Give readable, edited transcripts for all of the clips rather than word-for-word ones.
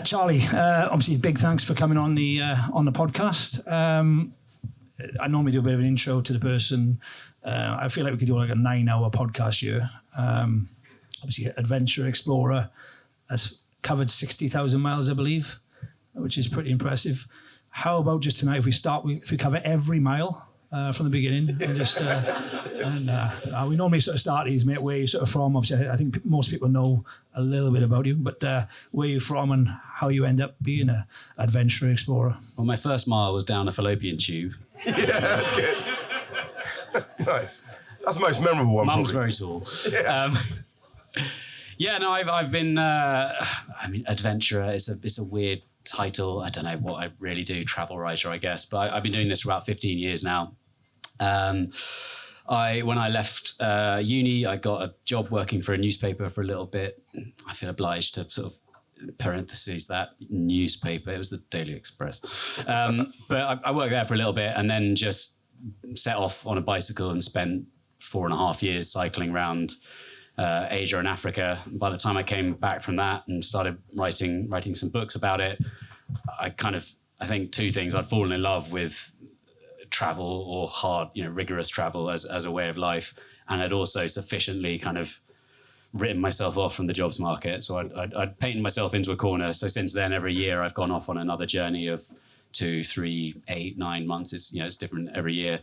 Charlie, obviously big thanks for coming on the podcast. I normally do a bit of an intro to the person. I feel like we could do like a 9-hour podcast here. Obviously, adventure explorer, has covered 60,000 miles, I believe, which is pretty impressive. How about just tonight, if we cover every mile from the beginning, and just we normally sort of start these, mate, where you're sort of from. Obviously, I think most people know a little bit about you, but where you're from and how you end up being an adventure explorer. Well, my first mile was down a fallopian tube. Yeah, that's good. Nice. That's the most memorable one. Mum's probably. very tall. Yeah. I've been. Adventurer. It's a weird title. I don't know what I really do. Travel writer, I guess. But I've been doing this for about 15 years now. When I left uni, I got a job working for a newspaper for a little bit. I feel obliged to sort of parentheses that newspaper. It was the Daily Express. But I worked there for a little bit and then just set off on a bicycle and spent 4.5 years cycling around Asia and Africa. By the time I came back from that and started writing some books about it, I think two things. I'd fallen in love with travel, or hard, rigorous travel as a way of life, and I'd also sufficiently kind of written myself off from the jobs market. So I'd painted myself into a corner. So since then, every year I've gone off on another journey of 2, 3, 8, 9 months. It's different every year.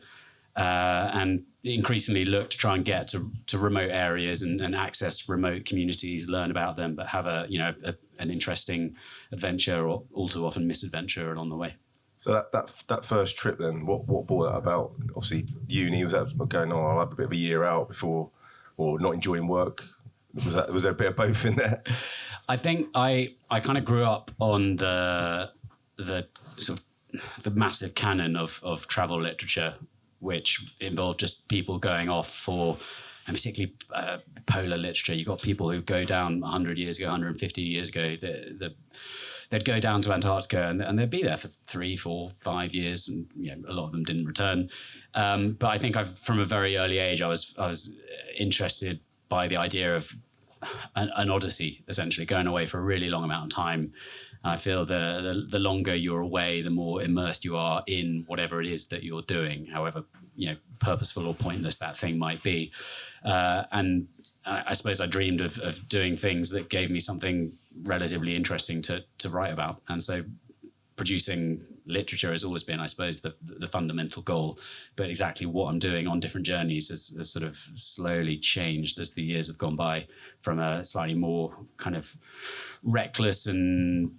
And increasingly look to try and get to remote areas and access remote communities, learn about them, but have an interesting adventure, or all too often misadventure along the way. So that first trip then, what brought that about? Obviously, uni, was that going, I'll have a bit of a year out before, or not enjoying work? Was there a bit of both in there? I think I kind of grew up on the sort of the massive canon of travel literature, which involved just people going off for, and particularly polar literature. You've got people who go down 100 years ago, 150 years ago. They'd go down to Antarctica and they'd be there for 3, 4, 5 years, and a lot of them didn't return. But I think from a very early age, I was interested by the idea of an odyssey, essentially going away for a really long amount of time. And I feel the longer you're away, the more immersed you are in whatever it is that you're doing, however purposeful or pointless that thing might be. And I suppose I dreamed of doing things that gave me something relatively interesting to write about. And so producing literature has always been, I suppose, the fundamental goal. But exactly what I'm doing on different journeys has sort of slowly changed as the years have gone by, from a slightly more kind of reckless and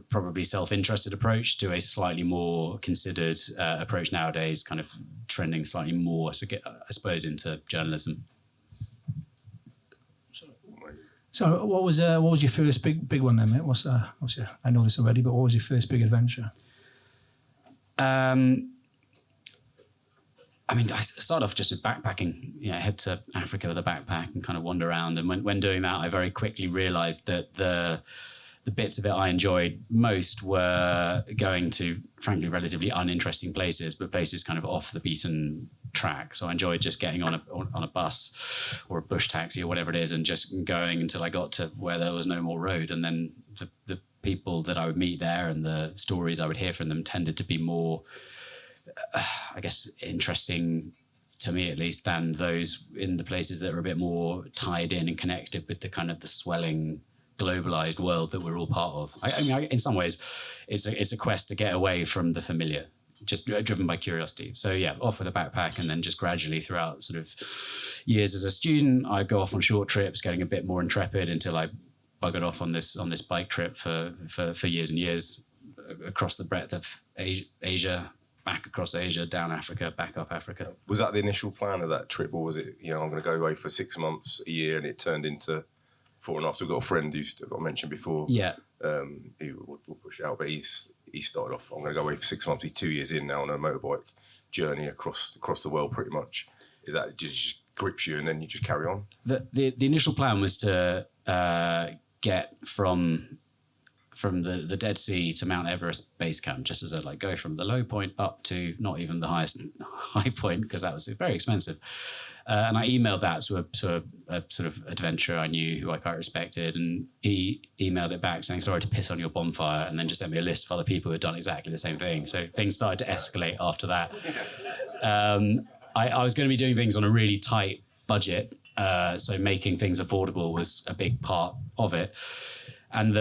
probably self-interested approach to a slightly more considered approach nowadays, kind of trending slightly more, I suppose, into journalism. So what was your first big one then, mate? Obviously, I know this already, but what was your first big adventure? I started off just with backpacking. Head to Africa with a backpack and kind of wander around. And when doing that, I very quickly realised that the bits of it I enjoyed most were going to, frankly, relatively uninteresting places, but places kind of off the beaten track. So I enjoyed just getting on a bus or a bush taxi or whatever it is, and just going until I got to where there was no more road. And then the people that I would meet there and the stories I would hear from them tended to be more, I guess, interesting to me at least, than those in the places that are a bit more tied in and connected with the kind of the swelling globalized world that we're all part of. In some ways, it's a quest to get away from the familiar, just driven by curiosity. So yeah, off with a backpack, and then just gradually throughout sort of years as a student, I'd go off on short trips, getting a bit more intrepid, until I buggered off on this bike trip for years and years across the breadth of Asia, back across Asia, down Africa, back up Africa. Was that the initial plan of that trip, or was it, I'm going to go away for 6 months, a year, and it turned into 4.5? So we've got a friend who's got mentioned before. Yeah. We'll push it out, but he started off, I'm going to go away for 6 months. He's 2 years in now on a motorbike journey across the world, pretty much. Is that just grips you and then you just carry on? The initial plan was to get from from the Dead Sea to Mount Everest base camp, just as a like go from the low point up to not even the highest high point, because that was very expensive. And I emailed that to a sort of adventurer I knew who I quite respected, and he emailed it back saying, sorry to piss on your bonfire, and then just sent me a list of other people who had done exactly the same thing. So things started to escalate after that. I was going to be doing things on a really tight budget, so making things affordable was a big part of it. And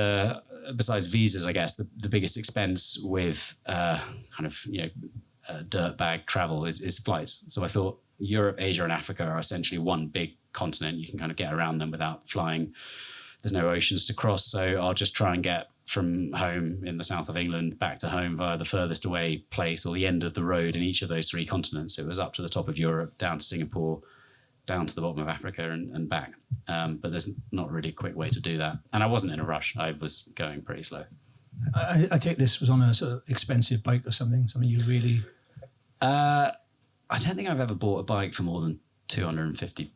besides visas, I guess, the biggest expense with dirtbag travel is flights. So I thought Europe, Asia, and Africa are essentially one big continent. You can kind of get around them without flying. There's no oceans to cross, so I'll just try and get from home in the south of England back to home via the furthest away place or the end of the road in each of those three continents. It was up to the top of Europe, down to Singapore, down to the bottom of Africa and back. But there's not really a quick way to do that. And I wasn't in a rush. I was going pretty slow. I take this was on a sort of expensive bike or something you really... I don't think I've ever bought a bike for more than £250.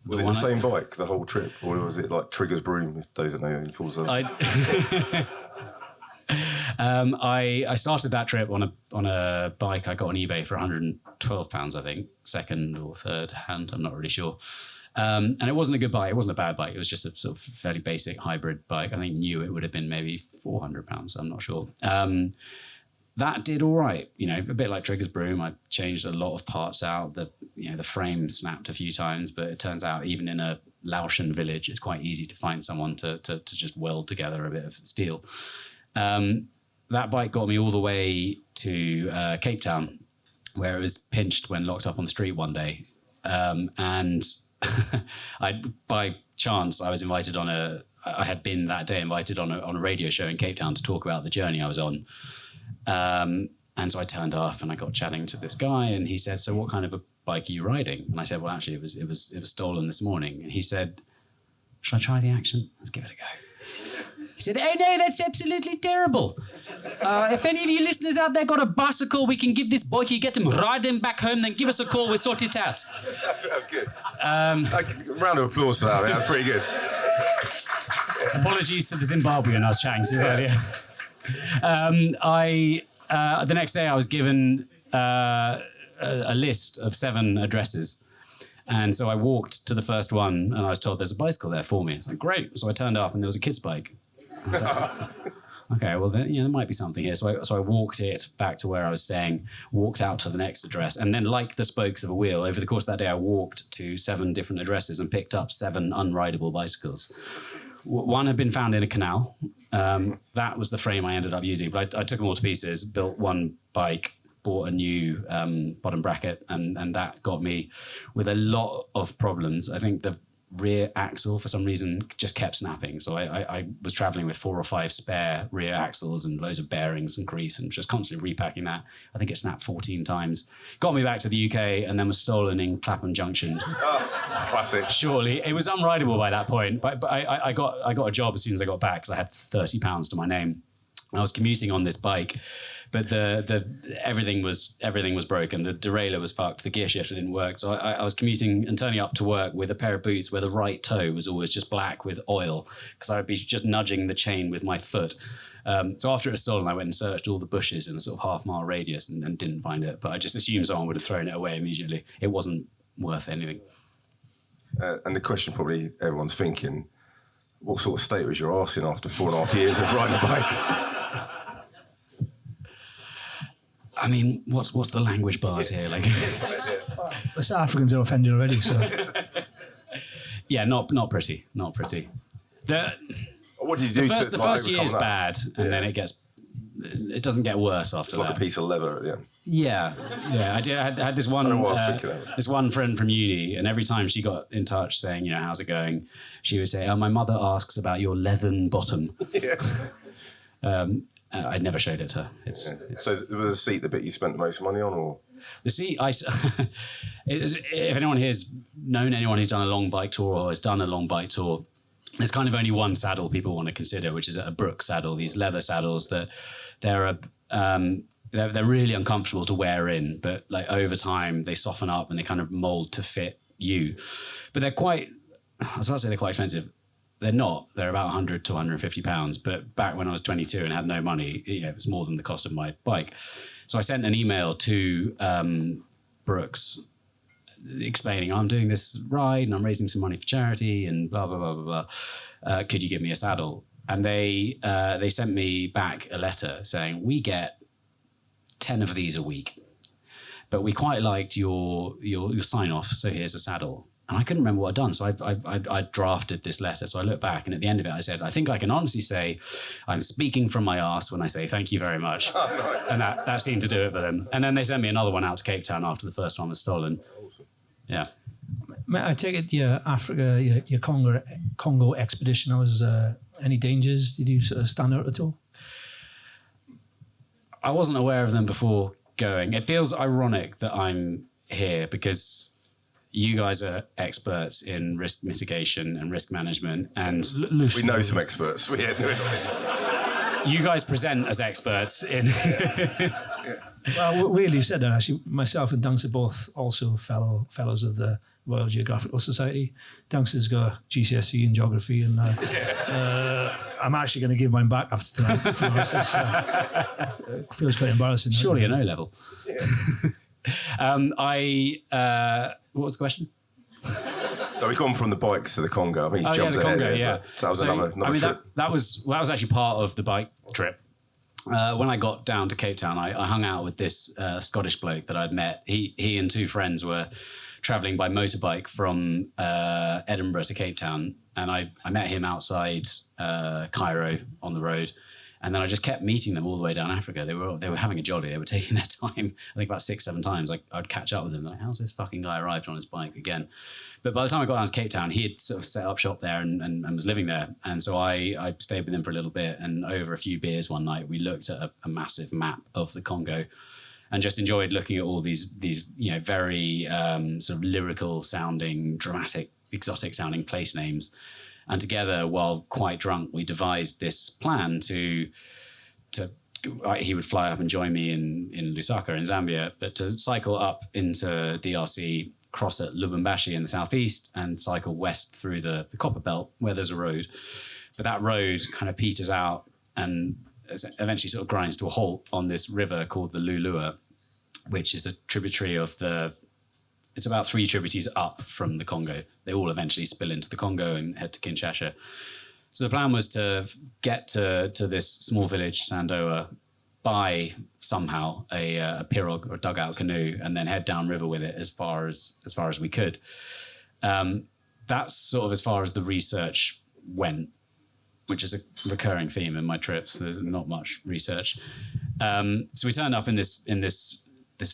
Was it the same bike the whole trip, or was it like Trigger's broom? If those that know any fools those. I started that trip on a bike I got on eBay for £112, I think, second or third hand. I'm not really sure. And it wasn't a good bike. It wasn't a bad bike. It was just a sort of fairly basic hybrid bike. I think new it would have been maybe £400. I'm not sure. That did all right, a bit like Trigger's broom. I changed a lot of parts out. The frame snapped a few times, but it turns out even in a Laotian village, it's quite easy to find someone to just weld together a bit of steel. That bike got me all the way to Cape Town, where it was pinched when locked up on the street one day. And by chance, I was invited I had been that day invited on a radio show in Cape Town to talk about the journey I was on. And so I turned up and I got chatting to this guy, and he said, so what kind of a bike are you riding? And I said, well, actually, it was stolen this morning. And he said, should I try the action? Let's give it a go. He said, oh no, that's absolutely terrible. If any of you listeners out there got a bicycle, we can give this boy, you get him, ride him back home, then give us a call, we'll sort it out. That was good. Round of applause for that, man. That's pretty good. Apologies to the Zimbabwean I was chatting to earlier. The next day I was given a list of 7 addresses. And so I walked to the first one and I was told there's a bicycle there for me. It's like, great. So I turned up and there was a kid's bike. I was like, okay, well, then, there might be something here. So I walked it back to where I was staying, walked out to the next address. And then like the spokes of a wheel, over the course of that day, I walked to 7 different addresses and picked up 7 unrideable bicycles. One had been found in a canal. That was the frame I ended up using. But I took them all to pieces, built one bike, bought a new bottom bracket, and that got me with a lot of problems. I think the rear axle, for some reason, just kept snapping. So I was traveling with 4 or 5 spare rear axles and loads of bearings and grease and just constantly repacking that. I think it snapped 14 times. Got me back to the UK and then was stolen in Clapham Junction. Classic. Shortly. It was unrideable by that point, but I got a job as soon as I got back because I had £30 to my name. I was commuting on this bike, but everything was broken. The derailleur was fucked. The gear shifter didn't work. So I was commuting and turning up to work with a pair of boots where the right toe was always just black with oil because I would be just nudging the chain with my foot. So after it was stolen, I went and searched all the bushes in a sort of half-mile radius and didn't find it. But I just assumed someone would have thrown it away immediately. It wasn't worth anything. And the question probably everyone's thinking, what sort of state was your arse in after 4.5 years of riding a bike? I mean, what's the language bars here? Like, the South Africans are offended already, so... Yeah, not pretty. What did you do the first year is bad, and then it doesn't get worse after like that. A piece of leather at the end. Yeah. I had this one friend from uni, and every time she got in touch saying, how's it going, she would say, my mother asks about your leathern bottom. Yeah. I never showed it to her. So was the seat the bit you spent the most money on, or? The seat, if anyone here's known anyone who's done a long bike tour or has done a long bike tour, there's kind of only one saddle people want to consider, which is a Brook saddle. These leather saddles that they're really uncomfortable to wear in, but like over time they soften up and they kind of mold to fit you. But they're quite expensive. they're not. They're about 100 to 150 pounds. But back when I was 22 and had no money, it was more than the cost of my bike. So I sent an email to Brooks explaining, I'm doing this ride and I'm raising some money for charity and blah, blah, blah, blah, blah. Could you give me a saddle? And they sent me back a letter saying, we get 10 of these a week, but we quite liked your sign off. So here's a saddle. And I couldn't remember what I'd done. So I drafted this letter. So I looked back, and at the end of it, I said, I think I can honestly say I'm speaking from my arse when I say thank you very much. Oh, nice. And that seemed to do it for them. And then they sent me another one out to Cape Town after the first one was stolen. Awesome. Yeah. I take it your Africa, your Congo expedition, there was any dangers? Did you sort of stand out at all? I wasn't aware of them before going. It feels ironic that I'm here because you guys are experts in risk mitigation and risk management, and we know some experts. You guys present as experts in. Well, weirdly you said that. Actually, myself and Dunks are both also fellows of the Royal Geographical Society. Dunks has got GCSE in geography, and I'm actually going to give mine back after tonight. To be honest. It feels quite embarrassing. Surely an O level. Yeah. What was the question? So we've gone from the bikes to the Congo. I think you jumped the Congo, ahead, yeah. So that was another trip. That was actually part of the bike trip. When I got down to Cape Town, I hung out with this Scottish bloke that I'd met. He and two friends were traveling by motorbike from Edinburgh to Cape Town, and I met him outside Cairo on the road. And then I just kept meeting them all the way down Africa. They were having a jolly. They were taking their time. I think about 6-7 times. I'd catch up with them. Like, how's this fucking guy arrived on his bike again? But by the time I got down to Cape Town, he had sort of set up shop there and was living there. And so I stayed with him for a little bit. And over a few beers one night, we looked at a massive map of the Congo and just enjoyed looking at all these very sort of lyrical sounding, dramatic, exotic sounding place names. And together, while quite drunk, we devised this plan to he would fly up and join me in Lusaka in Zambia, but to cycle up into DRC, cross at Lubumbashi in the southeast, and cycle west through the copper belt where there's a road. But that road kind of peters out and eventually sort of grinds to a halt on this river called the Lulua, which is a tributary of it's about 3 tributaries up from the Congo. They all eventually spill into the Congo and head to Kinshasa. So the plan was to get to this small village, Sandoa, buy somehow a pirogue or dugout canoe, and then head downriver with it as far as we could. That's sort of as far as the research went, which is a recurring theme in my trips. There's not much research. So we turned up in this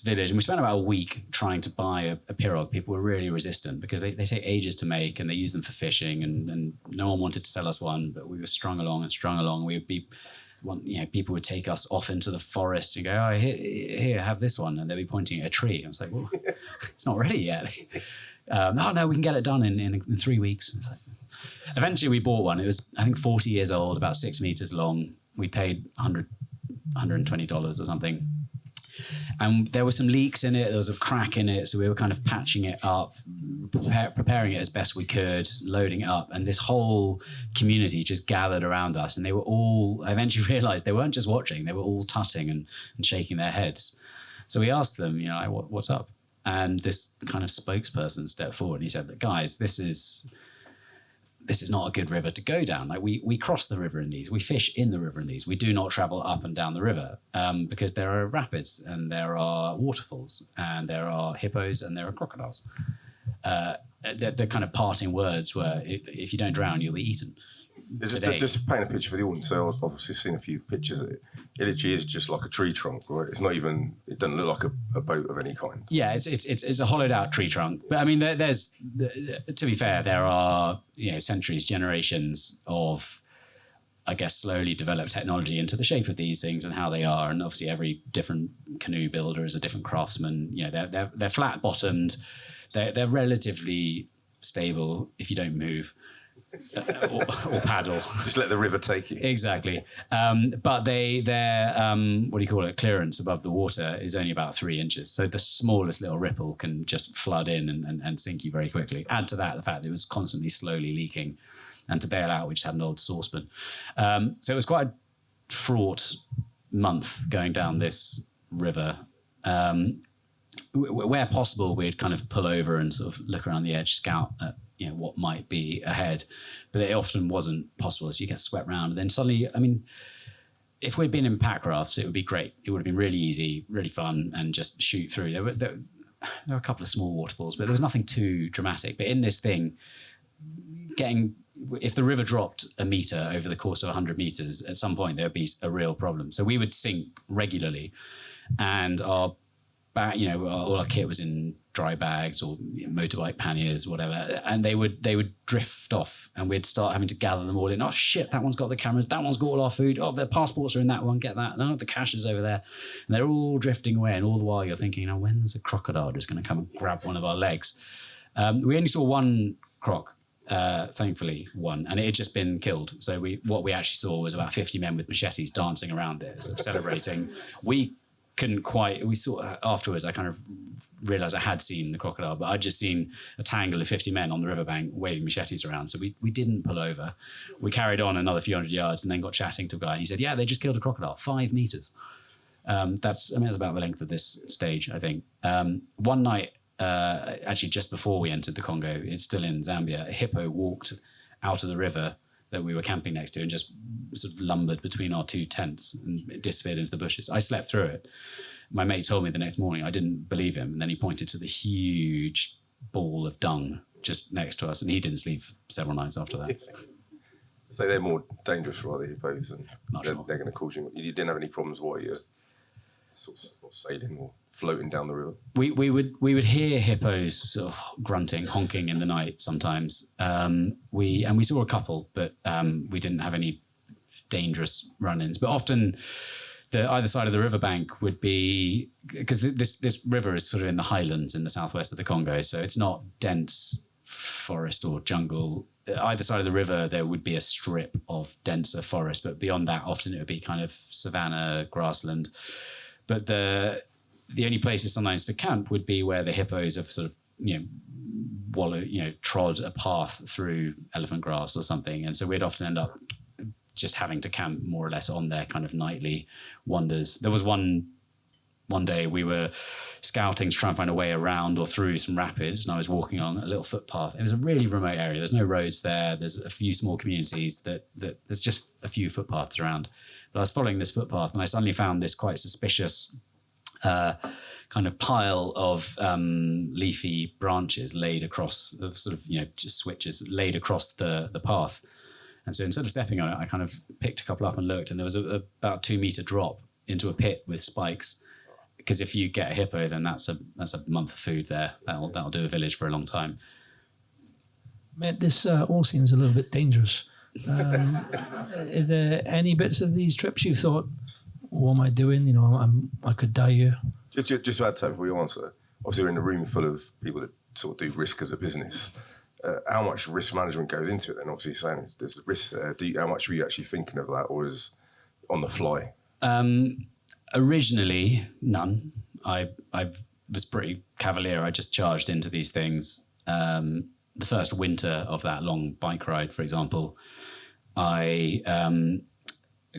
village, and we spent about a week trying to buy a pirogue. People were really resistant because they take ages to make, and they use them for fishing, and no one wanted to sell us one, but we were strung along. We would be, people would take us off into the forest and go, oh, here, have this one, and they'd be pointing at a tree. I was like, well, it's not ready yet. No, we can get it done in 3 weeks. It's like, eventually we bought one. It was, I think, 40 years old, about 6 meters long. We paid $120 or something. And there were some leaks in it. There was a crack in it. So we were kind of patching it up, preparing it as best we could, loading it up. And this whole community just gathered around us. And they were all, I eventually realized they weren't just watching. They were all tutting and shaking their heads. So we asked them, what's up? And this kind of spokesperson stepped forward and he said, guys, this is not a good river to go down. Like we cross the river in these, we fish in the river in these. We do not travel up and down the river because there are rapids and there are waterfalls and there are hippos and there are crocodiles. The kind of parting words were, if you don't drown, you'll be eaten. Just to paint a picture for the audience, so I've obviously seen a few pictures of it. It literally is just like a tree trunk, right? It's not even, it doesn't look like a boat of any kind. Yeah, it's a hollowed out tree trunk. But I mean, there's to be fair, there are centuries, generations of, I guess, slowly developed technology into the shape of these things and how they are. And obviously every different canoe builder is a different craftsman. They're flat bottomed. They're relatively stable if you don't move. or paddle. Just let the river take you. Exactly. But their clearance above the water is only about 3 inches. So the smallest little ripple can just flood in and sink you very quickly. Add to that the fact that it was constantly slowly leaking. And to bail out, we just had an old saucepan. So it was quite a fraught month going down this river. Where possible, we'd kind of pull over and sort of look around the edge, scout at what might be ahead, but it often wasn't possible as you get swept around. And then suddenly, I mean, if we'd been in pack rafts, it would be great. It would have been really easy, really fun, and just shoot through. There were a couple of small waterfalls, but there was nothing too dramatic. But in this thing, if the river dropped a meter over the course of 100 meters, at some point there would be a real problem. So we would sink regularly, and all our kit was in dry bags or motorbike panniers, whatever, and they would drift off, and we'd start having to gather them all in. Oh shit, that one's got the cameras, that one's got all our food, oh, their passports are in that one, get that, no, the cash is over there, and they're all drifting away, and all the while you're thinking, when's a crocodile just going to come and grab one of our legs? We only saw one croc, thankfully one, and it had just been killed. So what we actually saw was about 50 men with machetes dancing around it, sort of celebrating. We saw afterwards, I kind of realized I had seen the crocodile, but I'd just seen a tangle of 50 men on the riverbank waving machetes around. So we didn't pull over. We carried on another few hundred yards and then got chatting to a guy, and he said, yeah, they just killed a crocodile, 5 meters. That's about the length of this stage, I think. One night, actually just before we entered the Congo, it's still in Zambia, a hippo walked out of the river that we were camping next to and just sort of lumbered between our two tents and it disappeared into the bushes. I slept through it. My mate told me the next morning, I didn't believe him. And then he pointed to the huge ball of dung just next to us, and he didn't sleep for several nights after that. So they're more dangerous, right, the hippos, and they're going to cause you. You didn't have any problems while you're sort of sailing or floating down the river? We would hear hippos sort of grunting, honking in the night sometimes. We saw a couple, but we didn't have any dangerous run-ins. But often either side of the riverbank would be, because this river is sort of in the highlands in the southwest of the Congo, so it's not dense forest or jungle. Either side of the river there would be a strip of denser forest, but beyond that often it would be kind of savanna, grassland. But the only places sometimes to camp would be where the hippos have sort of trod a path through elephant grass or something, and so we'd often end up just having to camp more or less on their kind of nightly wanders. There was one day we were scouting to try and find a way around or through some rapids, and I was walking on a little footpath. It was a really remote area. There's no roads there. There's a few small communities that there's just a few footpaths around. But I was following this footpath, and I suddenly found this quite suspicious kind of pile of leafy branches laid across, just switches laid across the path. And so instead of stepping on it, I kind of picked a couple up and looked, and there was about 2 meter drop into a pit with spikes. Because if you get a hippo, then that's a month of food there. That'll do a village for a long time. Mate, this all seems a little bit dangerous. Is there any bits of these trips you thought, what am I doing? I could die here. Just to add to that before you answer, obviously we're in a room full of people that sort of do risk as a business. How much risk management goes into it? Then obviously saying there's a risk there. How much were you actually thinking of that, or is on the fly? Originally, none. I was pretty cavalier. I just charged into these things. The first winter of that long bike ride, for example, I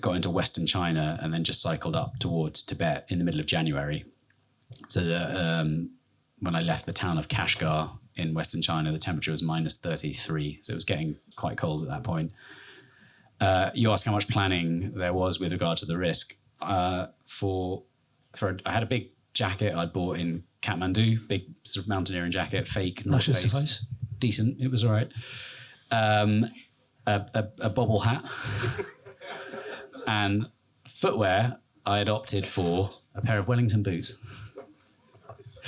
got into Western China and then just cycled up towards Tibet in the middle of January. So when I left the town of Kashgar in Western China, the temperature was minus 33. So it was getting quite cold at that point. You ask how much planning there was with regard to the risk. I had a big jacket I'd bought in Kathmandu, big sort of mountaineering jacket, fake North Face. Suffice. Decent, it was all right. A bobble hat. And footwear, I had opted for a pair of Wellington boots.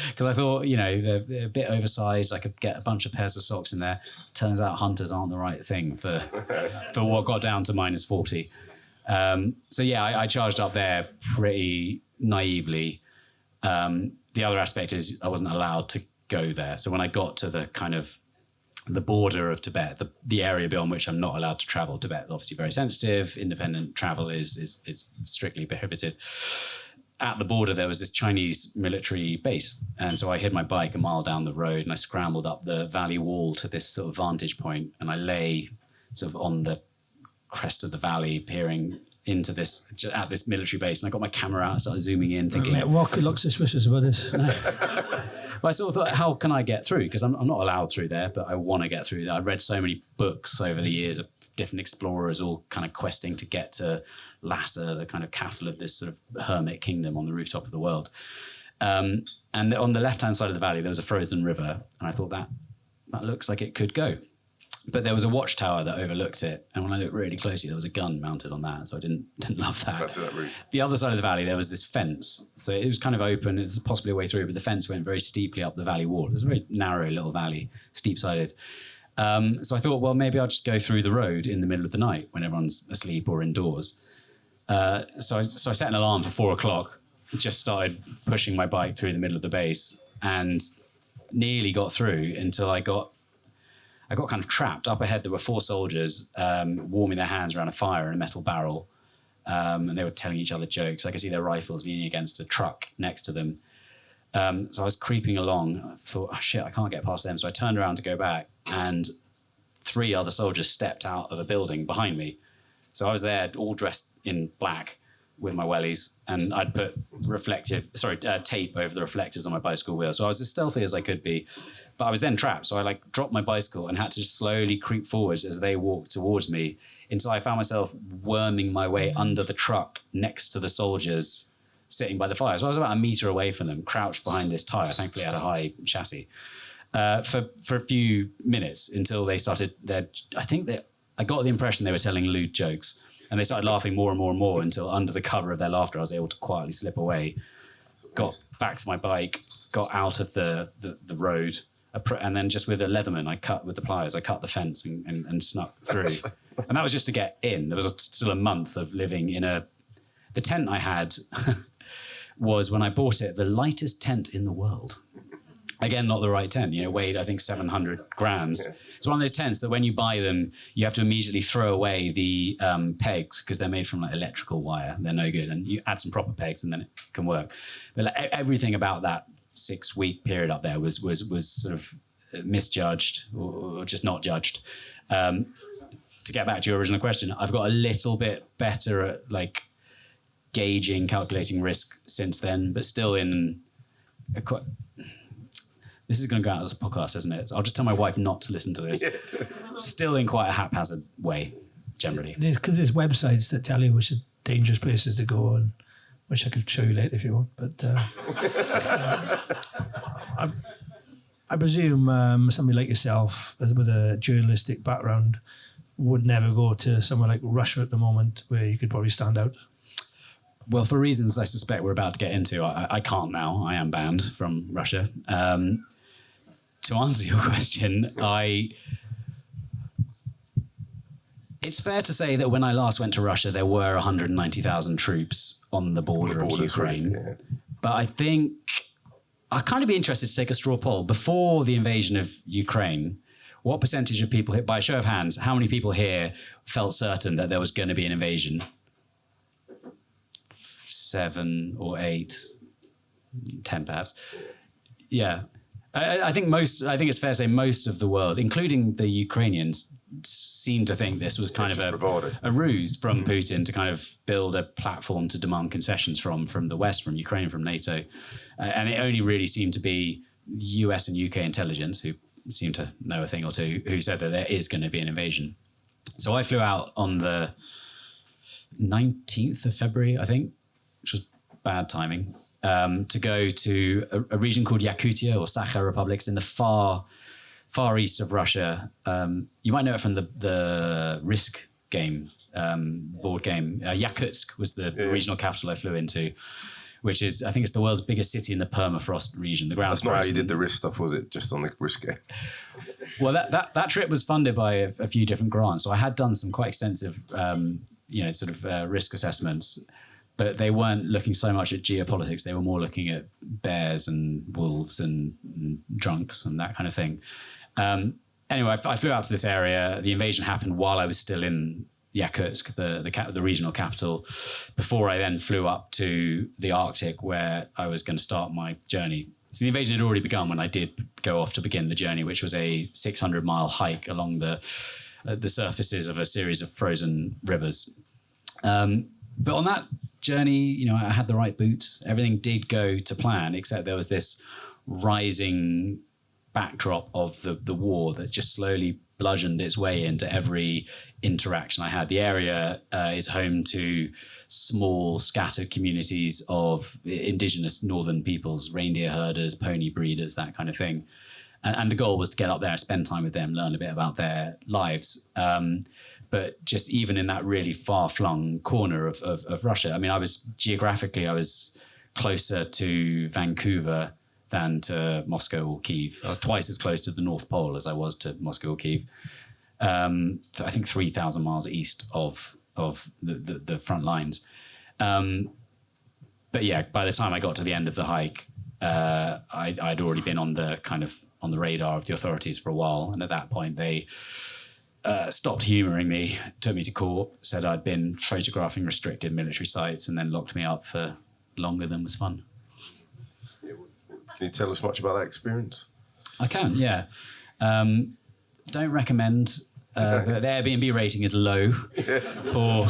Because I thought, they're a bit oversized. I could get a bunch of pairs of socks in there. Turns out hunters aren't the right thing for what got down to minus 40. I charged up there pretty naively. The other aspect is I wasn't allowed to go there. So when I got to the kind of the border of Tibet, the area beyond which I'm not allowed to travel, Tibet obviously very sensitive. Independent travel is strictly prohibited. At the border, there was this Chinese military base. And so I hid my bike a mile down the road and I scrambled up the valley wall to this sort of vantage point, and I lay sort of on the crest of the valley, peering into this at this military base, and I got my camera out and started zooming in, thinking, what looks suspicious about this? Well, I sort of thought, how can I get through? Because I'm not allowed through there, but I want to get through there. I've read so many books over the years of different explorers all kind of questing to get to Lhasa, the kind of capital of this sort of hermit kingdom on the rooftop of the world. And on the left-hand side of the valley, there was a frozen river, and I thought that looks like it could go. But there was a watchtower that overlooked it, and when I looked really closely, there was a gun mounted on that, so I didn't love that. That's that route. The other side of the valley, there was this fence, so it was kind of open. It's possibly a way through, but the fence went very steeply up the valley wall. It was a very narrow little valley, steep-sided. So I thought, well, maybe I'll just go through the road in the middle of the night when everyone's asleep or indoors. So I set an alarm for 4 o'clock, just started pushing my bike through the middle of the base, and nearly got through until I got kind of trapped. Up ahead, there were 4 soldiers warming their hands around a fire in a metal barrel, and they were telling each other jokes. I could see their rifles leaning against a truck next to them. So I was creeping along. I thought, oh shit, I can't get past them. So I turned around to go back, and 3 other soldiers stepped out of a building behind me. So I was there all dressed in black with my wellies, and I'd put tape over the reflectors on my bicycle wheel. So I was as stealthy as I could be. But I was then trapped, so I dropped my bicycle and had to just slowly creep forwards as they walked towards me until I found myself worming my way under the truck next to the soldiers sitting by the fire. So I was about a metre away from them, crouched behind this tyre. Thankfully, it had a high chassis. For a few minutes until they started I got the impression they were telling lewd jokes, and they started laughing more and more and more until under the cover of their laughter, I was able to quietly slip away, got back to my bike, got out of the road, and then just with a Leatherman, I cut the fence and snuck through. And that was just to get in. There was still a month of living in the tent I had was, when I bought it, the lightest tent in the world. Again, not the right tent, weighed, I think, 700 grams. Yeah. It's one of those tents that when you buy them, you have to immediately throw away the pegs because they're made from electrical wire. They're no good. And you add some proper pegs and then it can work. But everything about that 6-week period up there was sort of misjudged or just not judged. To get back to your original question, I've got a little bit better at gauging, calculating risk since then, but still in this is going to go out as a podcast, isn't it? So I'll just tell my wife not to listen to this. Still in quite a haphazard way, generally. Because there's websites that tell you which are dangerous places to go, and which I could show you later if you want. But I presume somebody like yourself, with a journalistic background, would never go to somewhere like Russia at the moment, where you could probably stand out. Well, for reasons I suspect we're about to get into, I can't now. I am banned from Russia. To answer your question, it's fair to say that when I last went to Russia, there were 190,000 troops on the border of Ukraine. Yeah. But I think I'd kind of be interested to take a straw poll. Before the invasion of Ukraine, what percentage of people, by a show of hands, how many people here felt certain that there was going to be an invasion? 7 or 8, 10 perhaps. Yeah. I think it's fair to say most of the world, including the Ukrainians, seem to think this was kind of a ruse from Putin to kind of build a platform to demand concessions from the West, from Ukraine, from NATO. And it only really seemed to be US and UK intelligence, who seem to know a thing or two, who said that there is going to be an invasion. So I flew out on the 19th of February, I think, which was bad timing, to go to a region called Yakutia, or Sakha republics, in the far east of Russia. You might know it from the Risk game, board game. Yakutsk was the regional capital I flew into, which is, I think it's the world's biggest city in the permafrost region. The ground. That's not how you did the Risk stuff, was it? Just on the Risk game? Well, that trip was funded by a few different grants. So I had done some quite extensive, risk assessments. But they weren't looking so much at geopolitics. They were more looking at bears and wolves and drunks and that kind of thing. Anyway, I flew out to this area. The invasion happened while I was still in Yakutsk, the regional capital, before I then flew up to the Arctic, where I was going to start my journey. So the invasion had already begun when I did go off to begin the journey, which was a 600-mile hike along the the surfaces of a series of frozen rivers. But on that journey, I had the right boots. Everything did go to plan, except there was this rising backdrop of the war that just slowly bludgeoned its way into every interaction I had. The area is home to small scattered communities of indigenous northern peoples, reindeer herders, pony breeders, that kind of thing. And the goal was to get up there and spend time with them, learn a bit about their lives. But just even in that really far-flung corner of Russia, I mean, I was closer to Vancouver than to Moscow or Kyiv. I was twice as close to the North Pole as I was to Moscow or Kyiv. I think 3,000 miles east of the front lines. But yeah, by the time I got to the end of the hike, I'd already been on the radar of the authorities for a while. And at that point, they stopped humouring me, took me to court, said I'd been photographing restricted military sites, and then locked me up for longer than was fun. Can you tell us much about that experience? I can, yeah. Don't recommend. The Airbnb rating is low for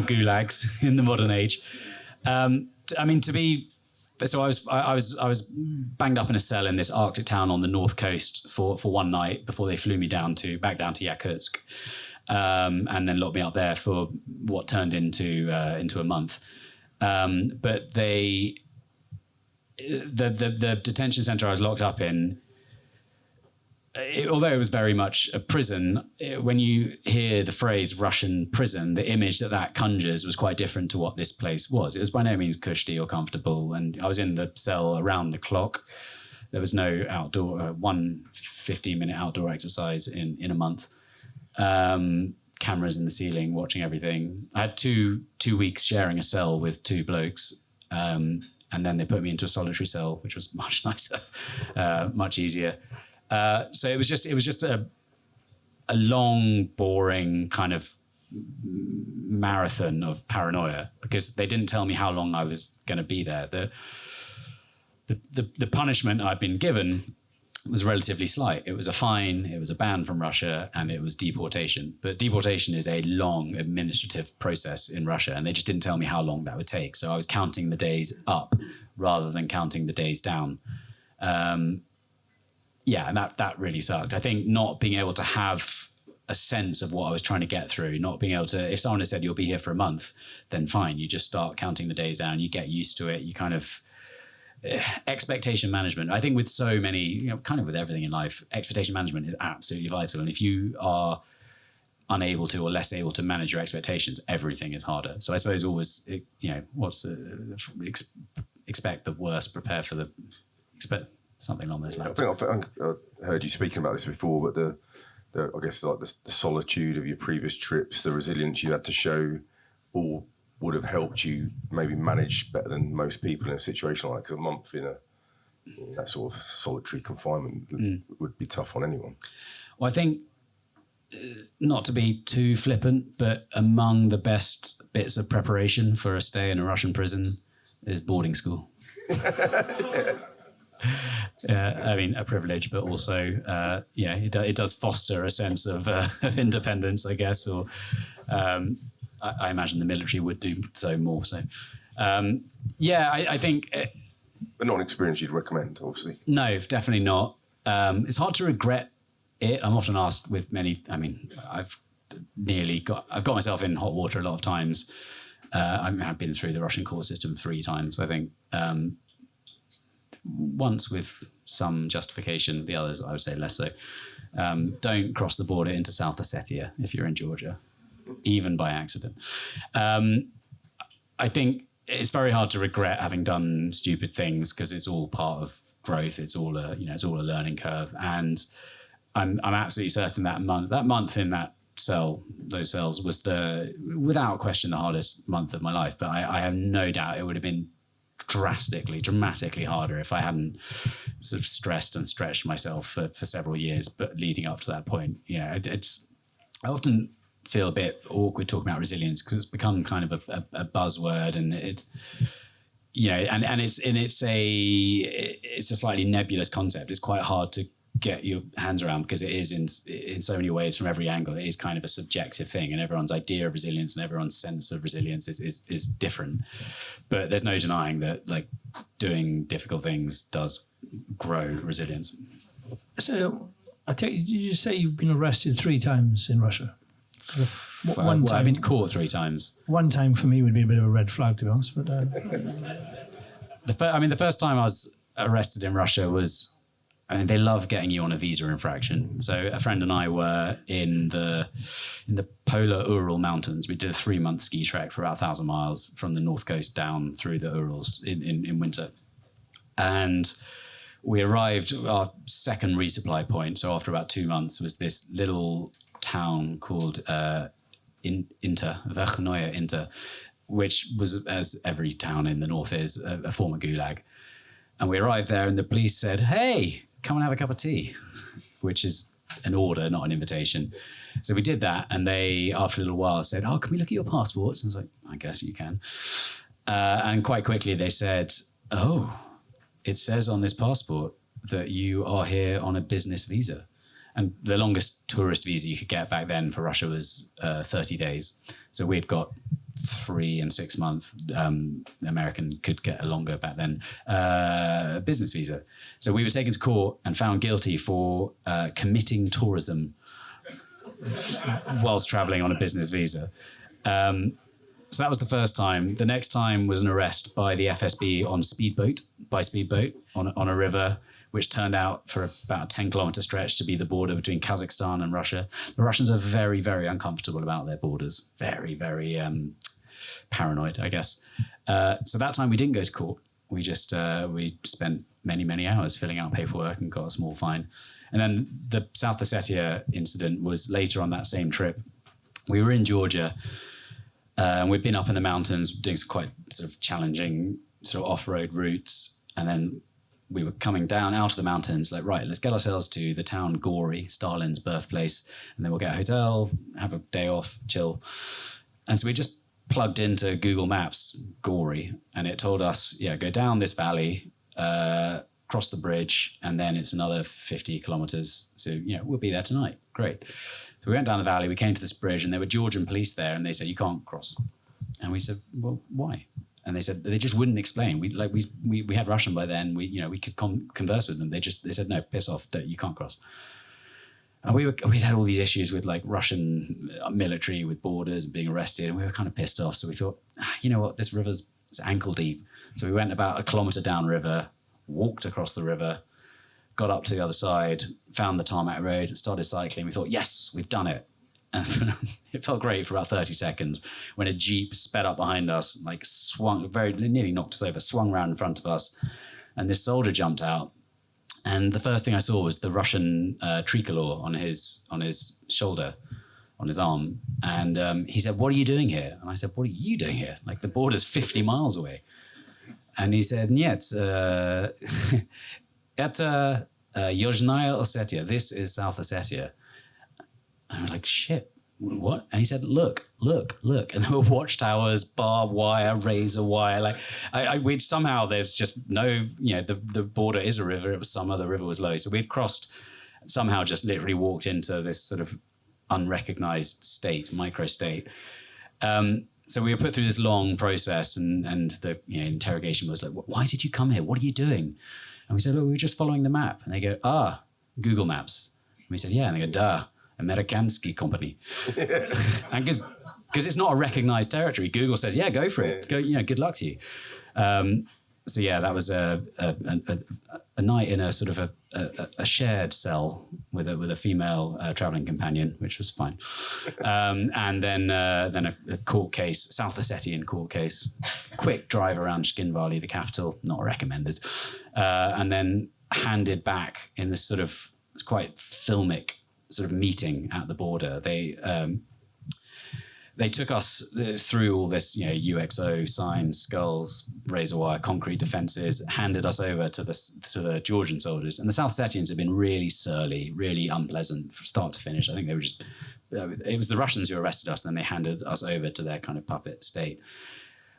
gulags in the modern age. I mean, so I was banged up in a cell in this Arctic town on the north coast for one night before they flew me back down to Yakutsk, and then locked me up there for what turned into a month. But the detention center I was locked up in, although it was very much a prison, when you hear the phrase Russian prison, the image that conjures was quite different to what this place was. It was by no means cushy or comfortable, and I was in the cell around the clock. There was no outdoor, one 15-minute outdoor exercise in a month. Cameras in the ceiling, watching everything. I had two weeks sharing a cell with two blokes, and then they put me into a solitary cell, which was much nicer, much easier. So it was just a long, boring kind of marathon of paranoia, because they didn't tell me how long I was going to be there. The punishment I'd been given was relatively slight. It was a fine, it was a ban from Russia, and it was deportation. But deportation is a long administrative process in Russia, and they just didn't tell me how long that would take. So I was counting the days up rather than counting the days down. Yeah, and that really sucked. I think not being able to have a sense of what I was trying to get through, not being able to, if someone had said you'll be here for a month, then fine, you just start counting the days down, you get used to it, you kind of, expectation management. I think with so many, kind of with everything in life, expectation management is absolutely vital. And if you are unable to or less able to manage your expectations, everything is harder. So I suppose always, expect the worst, prepare for the, something along those lines. I think I've heard you speaking about this before, but I guess like the solitude of your previous trips, the resilience you had to show, all would have helped you maybe manage better than most people in a situation like, because a month in that sort of solitary confinement would be tough on anyone. Well, I think, not to be too flippant, but among the best bits of preparation for a stay in a Russian prison is boarding school. I mean, a privilege, but also, it does foster a sense of independence, I guess, or I imagine the military would do so more so. I think... but not an experience you'd recommend, obviously. No, definitely not. It's hard to regret it. I'm often asked with many... I mean, I've got myself in hot water a lot of times. I've been through the Russian court system 3 times, I think. Once with some justification, the others I would say less so. Don't cross the border into South Ossetia if you're in Georgia, even by accident. I think it's very hard to regret having done stupid things, because it's all part of growth. It's all a learning curve, and I'm absolutely certain that month in those cells was without question the hardest month of my life. But I have no doubt it would have been dramatically harder if I hadn't sort of stressed and stretched myself for several years, but leading up to that point. I often feel a bit awkward talking about resilience, because it's become kind of a buzzword, and it's a slightly nebulous concept. It's quite hard to get your hands around, because it is in so many ways, from every angle, it is kind of a subjective thing, and everyone's idea of resilience and everyone's sense of resilience is different. But there's no denying that like doing difficult things does grow resilience. So did you say you've been arrested 3 times in Russia? One time, I've been to court 3 times. One time for me would be a bit of a red flag, to be honest. But the first time I was arrested in Russia was, they love getting you on a visa infraction. So a friend and I were in the polar Ural Mountains. We did a 3-month ski trek for about 1,000 miles from the north coast down through the Urals in winter. And we arrived, our second resupply point, so after about 2 months, was this little town called Verkhnaya Inter, which was, as every town in the north is, a former gulag. And we arrived there and the police said, "Hey, come and have a cup of tea," which is an order, not an invitation. So we did that, and they, after a little while, said, "Oh, can we look at your passports?" And I was like, "I guess you can." And quite quickly they said, "Oh, it says on this passport that you are here on a business visa." And the longest tourist visa you could get back then for Russia was 30 days. So we'd got 3 and 6 month. American could get a longer back then business visa. So we were taken to court and found guilty for committing tourism whilst traveling on a business visa. So that was the first time. The next time was an arrest by the FSB on speedboat on a river, which turned out for about a 10-kilometer stretch to be the border between Kazakhstan and Russia. The Russians are very, very uncomfortable about their borders. Very, very paranoid, I guess. So that time we didn't go to court. We just we spent many, many hours filling out paperwork and got a small fine. And then the South Ossetia incident was later on that same trip. We were in Georgia, and we'd been up in the mountains doing some quite sort of challenging sort of off-road routes. And then we were coming down out of the mountains, like, right, let's get ourselves to the town Gori, Stalin's birthplace, and then we'll get a hotel, have a day off, chill. And so we just plugged into Google Maps, Gori, and it told us, go down this valley, cross the bridge, and then it's another 50 kilometers. So, we'll be there tonight. Great. So we went down the valley, we came to this bridge, and there were Georgian police there, and they said, "You can't cross." And we said, "Well, why?" And they said they just wouldn't explain. We had Russian by then. We could converse with them. They said, "No, piss off. You can't cross." And we'd had all these issues with like Russian military with borders and being arrested, and we were kind of pissed off. So we thought, you know what, this river's ankle deep. So we went about a kilometer downriver, walked across the river, got up to the other side, found the tarmac road, started cycling. We thought, yes, we've done it. And it felt great for about 30 seconds when a Jeep sped up behind us, like nearly knocked us over, swung around in front of us. And this soldier jumped out. And the first thing I saw was the Russian tricolor on his shoulder, on his arm. And he said, "What are you doing here?" And I said, "What are you doing here? Like, the border's 50 miles away." And he said, "Нет, это Yuzhnaya Ossetia. This is South Ossetia." And I was like, "Shit, what?" And he said, look. And there were watchtowers, barbed wire, razor wire. Like, we'd somehow, there's just no, the border is a river. It was summer, the river was low. So we'd crossed, somehow just literally walked into this sort of unrecognized state, micro-state. So we were put through this long process, and the interrogation was like, "Why did you come here? What are you doing?" And we said, "Oh, we were just following the map." And they go, "Google Maps." And we said, "Yeah." And they go, "Duh. Amerikansky company." And because it's not a recognized territory, Google says, "Yeah, go for it. Go, good luck to you." So that was a night in a sort of a shared cell with a female traveling companion, which was fine. And then a court case, South Ossetian court case, quick drive around Shkinvali, the capital, not recommended, and then handed back in this sort of, it's quite filmic sort of meeting at the border. They took us through all this, UXO signs, skulls, razor wire, concrete defenses, handed us over to the Georgian soldiers. And the South Ossetians had been really surly, really unpleasant from start to finish. I think they were it was the Russians who arrested us, and then they handed us over to their kind of puppet state.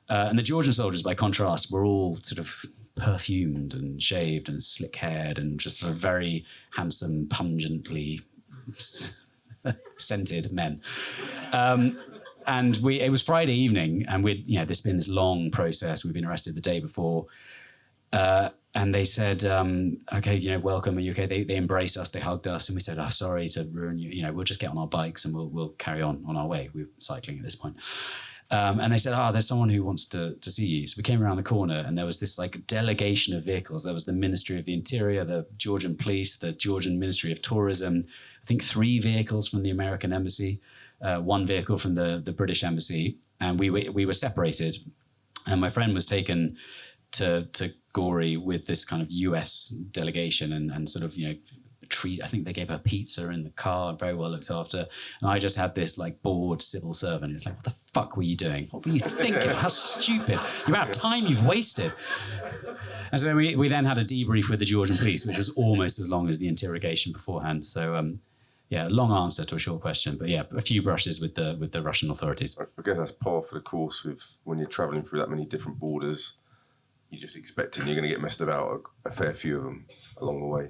And the Georgian soldiers, by contrast, were all sort of perfumed and shaved and slick-haired and just sort of very handsome, pungently scented men. And it was Friday evening, and there's been this long process. We've been arrested the day before. And they said, okay, welcome, are you okay? They embraced us, they hugged us, and we said, oh, sorry to ruin you. We'll just get on our bikes and we'll carry on our way. We were cycling at this point. And they said, there's someone who wants to see you. So we came around the corner, and there was this like delegation of vehicles. There was the Ministry of the Interior, the Georgian Police, the Georgian Ministry of Tourism, I think 3 vehicles from the American Embassy, 1 vehicle from the British Embassy. And we were separated. And my friend was taken to Gori with this kind of US delegation and sort of, treat. I think they gave her pizza in the car, very well looked after. And I just had this like bored civil servant. It's like, what the fuck were you doing? What were you thinking? How stupid. The amount of time you've wasted. And so then we then had a debrief with the Georgian police, which was almost as long as the interrogation beforehand. So, long answer to a short question. But yeah, a few brushes with the Russian authorities. I guess that's par for the course with when you're travelling through that many different borders. You're just expecting you're going to get messed about a fair few of them along the way.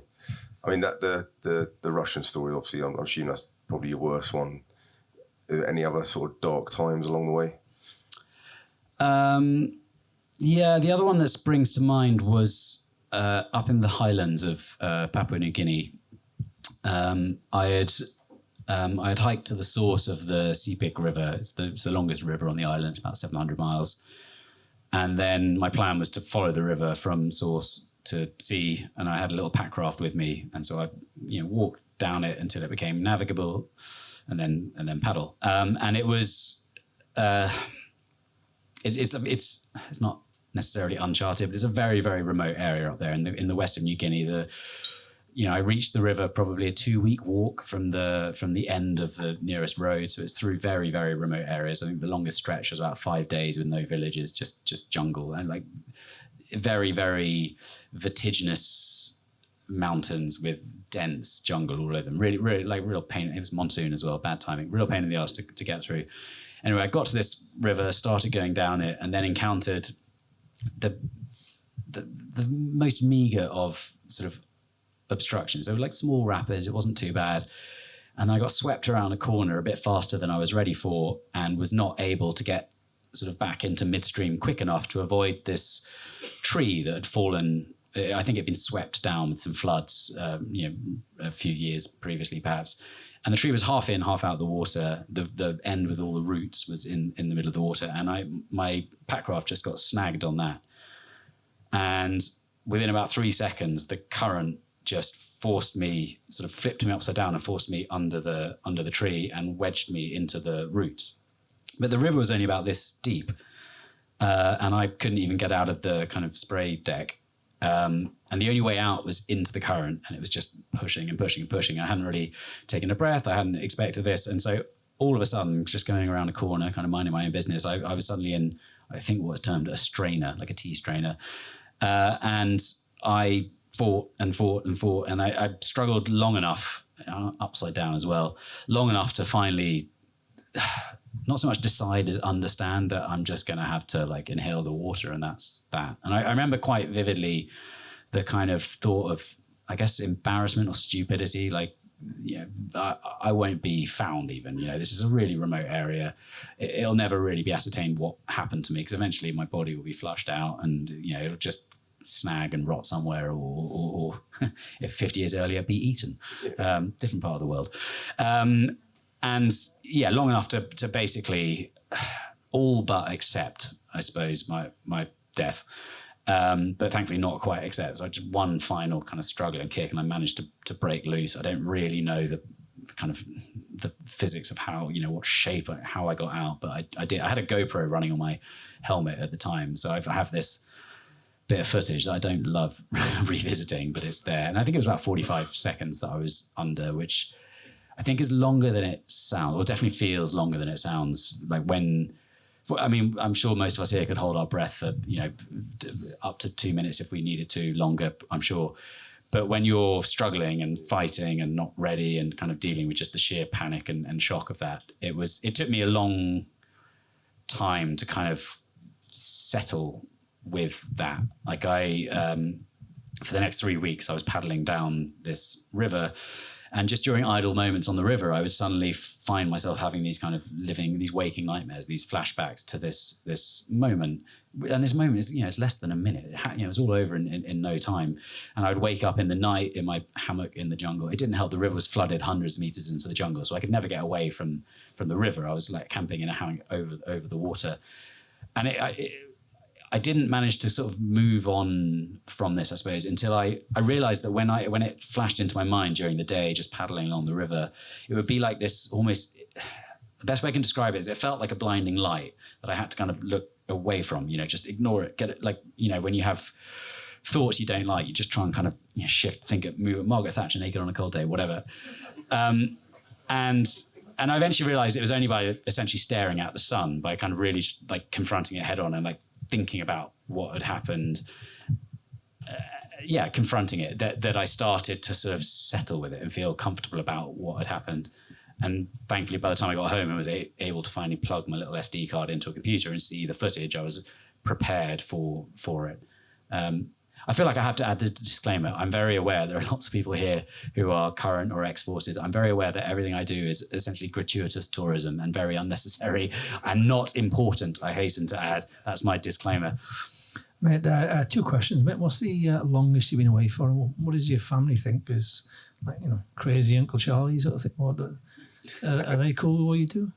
I mean, that the Russian story, obviously, I'm assuming that's probably your worst one. Any other sort of dark times along the way? The other one that springs to mind was up in the highlands of Papua New Guinea. I had hiked to the source of the Sepik River. It's the longest river on the island, about 700 miles. And then my plan was to follow the river from source to sea, and I had a little pack raft with me, and so I walked down it until it became navigable, and then paddle. And it was it's not necessarily uncharted, but it's a very, very remote area up there in the west of New Guinea. I reached the river probably a 2-week walk from the end of the nearest road. So it's through very, very remote areas. I think the longest stretch was about 5 days with no villages, just jungle and like very, very vertiginous mountains with dense jungle all over them. Really, really like real pain. It was monsoon as well, bad timing, real pain in the ass to get through. Anyway, I got to this river, started going down it, and then encountered the most meager of sort of obstructions. They were like small rapids. It wasn't too bad. And I got swept around a corner a bit faster than I was ready for and was not able to get sort of back into midstream quick enough to avoid this tree that had fallen. I think it had been swept down with some floods, a few years previously perhaps. And the tree was half in, half out of the water. The end with all the roots was in the middle of the water. And my packraft just got snagged on that. And within about 3 seconds, the current just forced me, sort of flipped me upside down and forced me under the tree and wedged me into the roots. But the river was only about this deep, and I couldn't even get out of the kind of spray deck. And the only way out was into the current, and it was just pushing and pushing and pushing. I hadn't really taken a breath. I hadn't expected this. And so all of a sudden, just going around a corner, kind of minding my own business, I was suddenly in, I think what was termed a strainer, like a tea strainer. And I fought, and I struggled long enough, upside down as well, long enough to finally not so much decide as understand that I'm just going to have to like inhale the water, and that's that. And I remember quite vividly the kind of thought of, I guess, embarrassment or stupidity, like, I won't be found even, this is a really remote area. It'll never really be ascertained what happened to me, because eventually my body will be flushed out and, it'll just snag and rot somewhere, or if 50 years earlier, be eaten. Different part of the world. And yeah, long enough to basically all but accept, I suppose, my death. But thankfully not quite accept. So I just one final kind of struggle and kick, and I managed to break loose. I don't really know the kind of the physics of how, what shape, how I got out, but I did. I had a GoPro running on my helmet at the time. So I have this bit of footage that I don't love revisiting, but it's there. And I think it was about 45 seconds that I was under, which I think is longer than it sounds, or definitely feels longer than it sounds. Like I'm sure most of us here could hold our breath for, up to 2 minutes if we needed to, longer, I'm sure. But when you're struggling and fighting and not ready and kind of dealing with just the sheer panic and shock of that, it took me a long time to kind of settle with that. Like for the next 3 weeks, I was paddling down this river, and just during idle moments on the river, I would suddenly find myself having these kind of these waking nightmares, these flashbacks to this moment. And this moment is, it's less than a minute. It was all over in no time. And I would wake up in the night in my hammock in the jungle. It didn't help. The river was flooded hundreds of meters into the jungle, so I could never get away from the river. I was like camping in a hammock over the water. And I didn't manage to sort of move on from this, I suppose, until I realized that when it flashed into my mind during the day, just paddling along the river, it would be like this almost, the best way I can describe it is it felt like a blinding light that I had to kind of look away from, just ignore it, get it, like, when you have thoughts you don't like, you just try and kind of shift, move at Margaret Thatcher naked on a cold day, whatever. And I eventually realized it was only by essentially staring at the sun, by kind of really just like confronting it head on and like thinking about what had happened, confronting it, that I started to sort of settle with it and feel comfortable about what had happened. And thankfully, by the time I got home, I was able to finally plug my little SD card into a computer and see the footage. I was prepared for it. I feel like I have to add the disclaimer. I'm very aware there are lots of people here who are current or ex-forces. I'm very aware that everything I do is essentially gratuitous tourism and very unnecessary and not important, I hasten to add. That's my disclaimer. Mate, 2 questions. Mate, what's the longest you've been away for? What does your family think is, like, crazy Uncle Charlie sort of thing? Are they cool with what you do?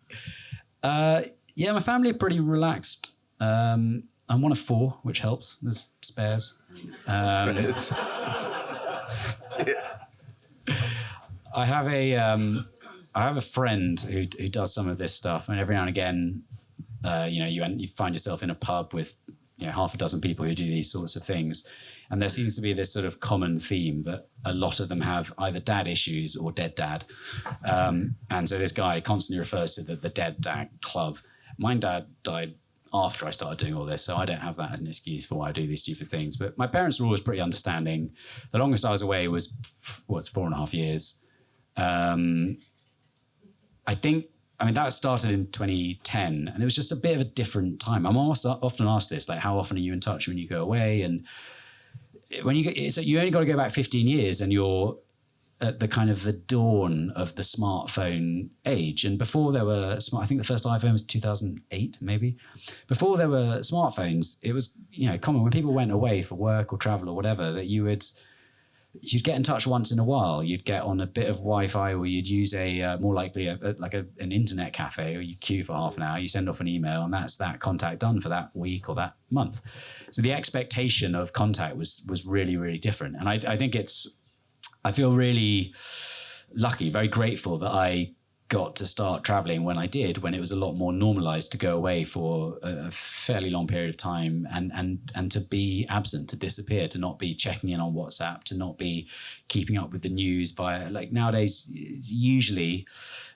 Yeah, my family are pretty relaxed. I'm one of 4, which helps. There's spares. I have a friend who does some of this stuff, and every now and again, you find yourself in a pub with half a dozen people who do these sorts of things, and there seems to be this sort of common theme that a lot of them have either dad issues or dead dad, and so this guy constantly refers to the dead dad club. My dad died after I started doing all this, so I don't have that as an excuse for why I do these stupid things. But my parents were always pretty understanding. The longest I was away was 4.5 years. I think that started in 2010, and it was just a bit of a different time. I'm often asked this, like, how often are you in touch when you go away? And when you only got to go back 15 years, and you're at the kind of the dawn of the smartphone age. And before there were I think the first iPhone was 2008, maybe. Before there were smartphones, it was common when people went away for work or travel or whatever, that you'd get in touch once in a while. You'd get on a bit of Wi-Fi, or you'd use more likely an internet cafe, or you queue for half an hour, you send off an email, and that's that contact done for that week or that month. So the expectation of contact was really, really different. And I think I feel really lucky, very grateful that I got to start traveling when I did, when it was a lot more normalized to go away for a fairly long period of time and to be absent, to disappear, to not be checking in on WhatsApp, to not be keeping up with the news via, like, nowadays, usually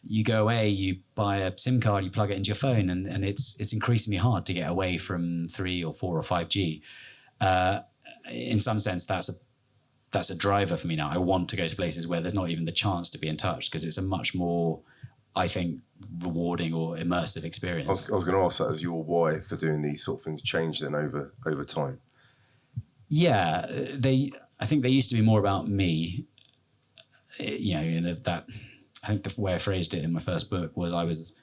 you go away, you buy a SIM card, you plug it into your phone, and it's increasingly hard to get away from 3 or 4 or 5G. In some sense, that's a driver for me now. I want to go to places where there's not even the chance to be in touch, because it's a much more, I think, rewarding or immersive experience. I was going to ask that, as your why for doing these sort of things changed then over time? Yeah, I think they used to be more about me. That I think the way I phrased it in my first book was I was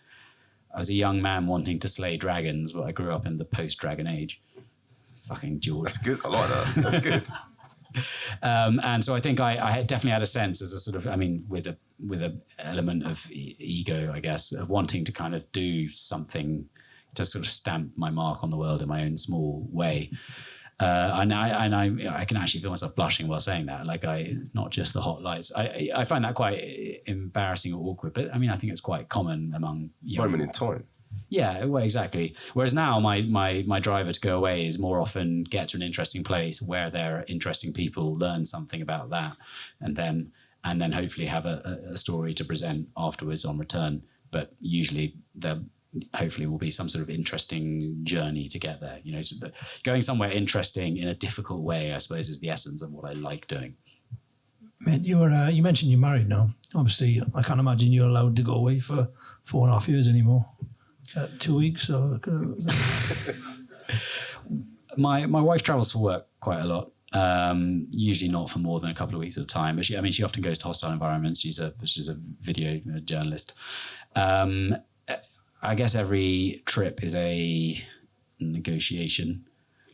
a young man wanting to slay dragons, but I grew up in the post-dragon age. Fucking George. That's good. I like that. That's good. And so I think I definitely had a sense as a sort of, with a element of ego, I guess, of wanting to kind of do something to sort of stamp my mark on the world in my own small way. And I can actually feel myself blushing while saying that. Like, it's not just the hot lights. I find that quite embarrassing or awkward, but I think it's quite common among moment in time. Yeah, well, exactly. Whereas now my driver to go away is more often get to an interesting place where there are interesting people, learn something about that and them, and then hopefully have a story to present afterwards on return. But usually there hopefully will be some sort of interesting journey to get there. So going somewhere interesting in a difficult way, I suppose, is the essence of what I like doing. Mate, you mentioned you're married now. Obviously, I can't imagine you're allowed to go away for 4.5 years anymore. 2 weeks or my wife travels for work quite a lot. Usually not for more than a couple of weeks at a time, but she often goes to hostile environments. She's a video journalist. I guess every trip is a negotiation.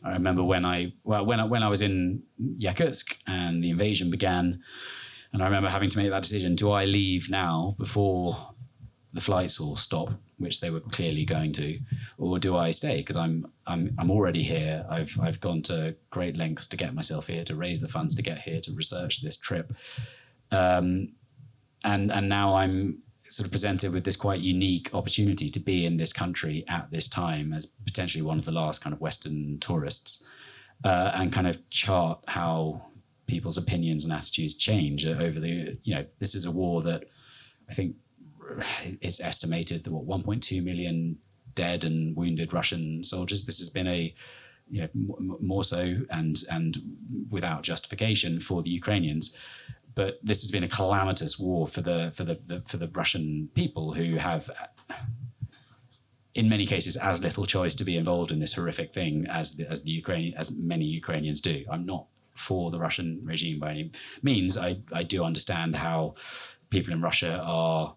I remember when I was in Yakutsk and the invasion began, and I remember having to make that decision: do I leave now before the flights will stop, which they were clearly going to, or do I stay? Because I'm already here. I've gone to great lengths to get myself here, to raise the funds to get here, to research this trip, and now I'm sort of presented with this quite unique opportunity to be in this country at this time as potentially one of the last kind of Western tourists, and kind of chart how people's opinions and attitudes change over the, this is a war that I think it's estimated that 1.2 million dead and wounded Russian soldiers. This has been more so and without justification for the Ukrainians. But this has been a calamitous war for the Russian people, who have, in many cases, as little choice to be involved in this horrific thing as many Ukrainians do. I'm not for the Russian regime by any means. I do understand how people in Russia are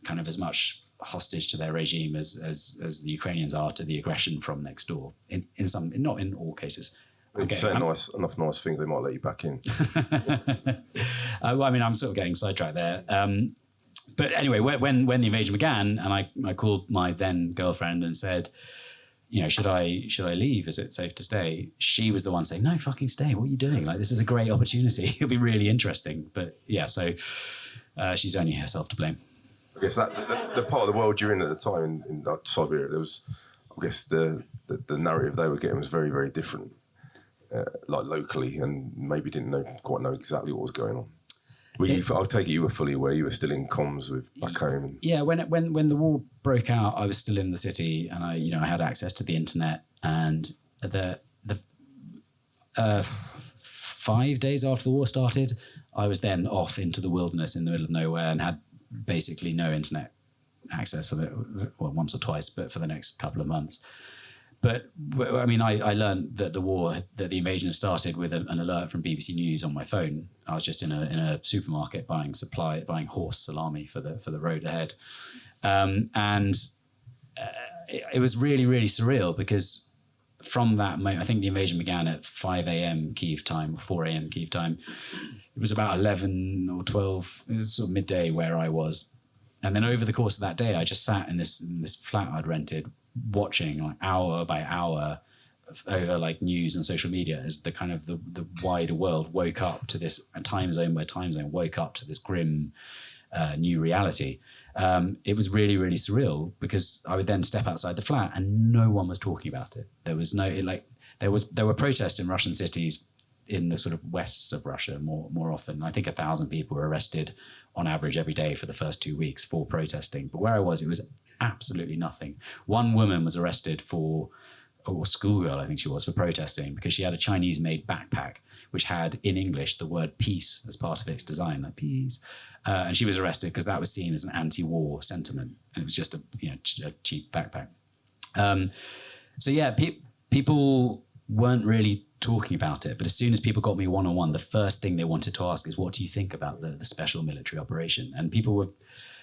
kind of as much hostage to their regime as the Ukrainians are to the aggression from next door. In some, not in all cases. If you say enough nice things, they might let you back in. I'm sort of getting sidetracked there. But anyway, when the invasion began, and I called my then girlfriend and said, should I leave? Is it safe to stay? She was the one saying, no, fucking stay. What are you doing? Like, this is a great opportunity. It'll be really interesting. But yeah, so she's only herself to blame. I guess that the part of the world you're in at the time in Siberia, there was, I guess the narrative they were getting was very, very different. Like locally, and maybe didn't quite know exactly what was going on. I'll take it you were fully aware. You were still in comms with back home. Yeah, when the war broke out, I was still in the city, and I had access to the internet. And the 5 days after the war started, I was then off into the wilderness in the middle of nowhere and had basically no internet access once or twice, but for the next couple of months. But I learned that the invasion started with an alert from BBC News on my phone. I was just in a supermarket buying horse salami for the road ahead, and it was really, really surreal, because from that moment, I think the invasion began at 5 a.m. Kyiv time, or 4 a.m. Kyiv time. It was about 11 or 12. It was sort of midday where I was, and then over the course of that day, I just sat in this flat I'd rented, watching like hour by hour over like news and social media as the kind of the wider world woke up to this, time zone by time zone, woke up to this grim new reality. It was really, really surreal, because I would then step outside the flat and no one was talking about it. There were protests in Russian cities in the sort of west of Russia more often. I think 1,000 people were arrested on average every day for the first 2 weeks for protesting. But where I was, it was absolutely nothing. One woman was arrested or schoolgirl, I think she was, for protesting because she had a Chinese-made backpack which had in English the word peace as part of its design, like peace. And she was arrested because that was seen as an anti-war sentiment, and it was just a cheap backpack. People weren't really talking about it, but as soon as people got me one-on-one, the first thing they wanted to ask is, what do you think about the special military operation? And people were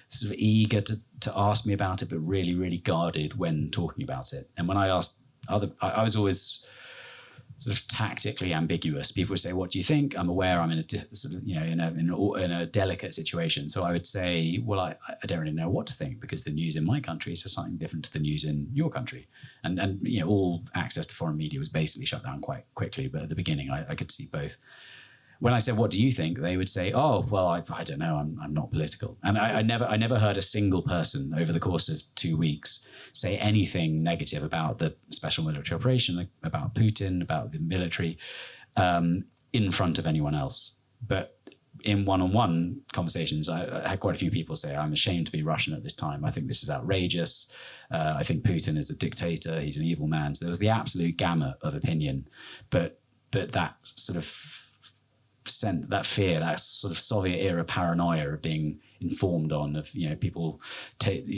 sort of eager to ask me about it, but really, really guarded when talking about it. And when I asked I was always sort of tactically ambiguous. People would say, what do you think? I'm aware I'm in a delicate situation. So I would say, well, I don't really know what to think, because the news in my country is something different to the news in your country. And all access to foreign media was basically shut down quite quickly. But at the beginning, I could see both. When I said, what do you think? They would say, oh, well, I don't know. I'm not political. And I never heard a single person over the course of 2 weeks say anything negative about the special military operation, about Putin, about the military, in front of anyone else. But in one-on-one conversations, I had quite a few people say, I'm ashamed to be Russian at this time. I think this is outrageous. I think Putin is a dictator. He's an evil man. So there was the absolute gamut of opinion. But that sort of fear, that sort of Soviet era paranoia of being informed on, of people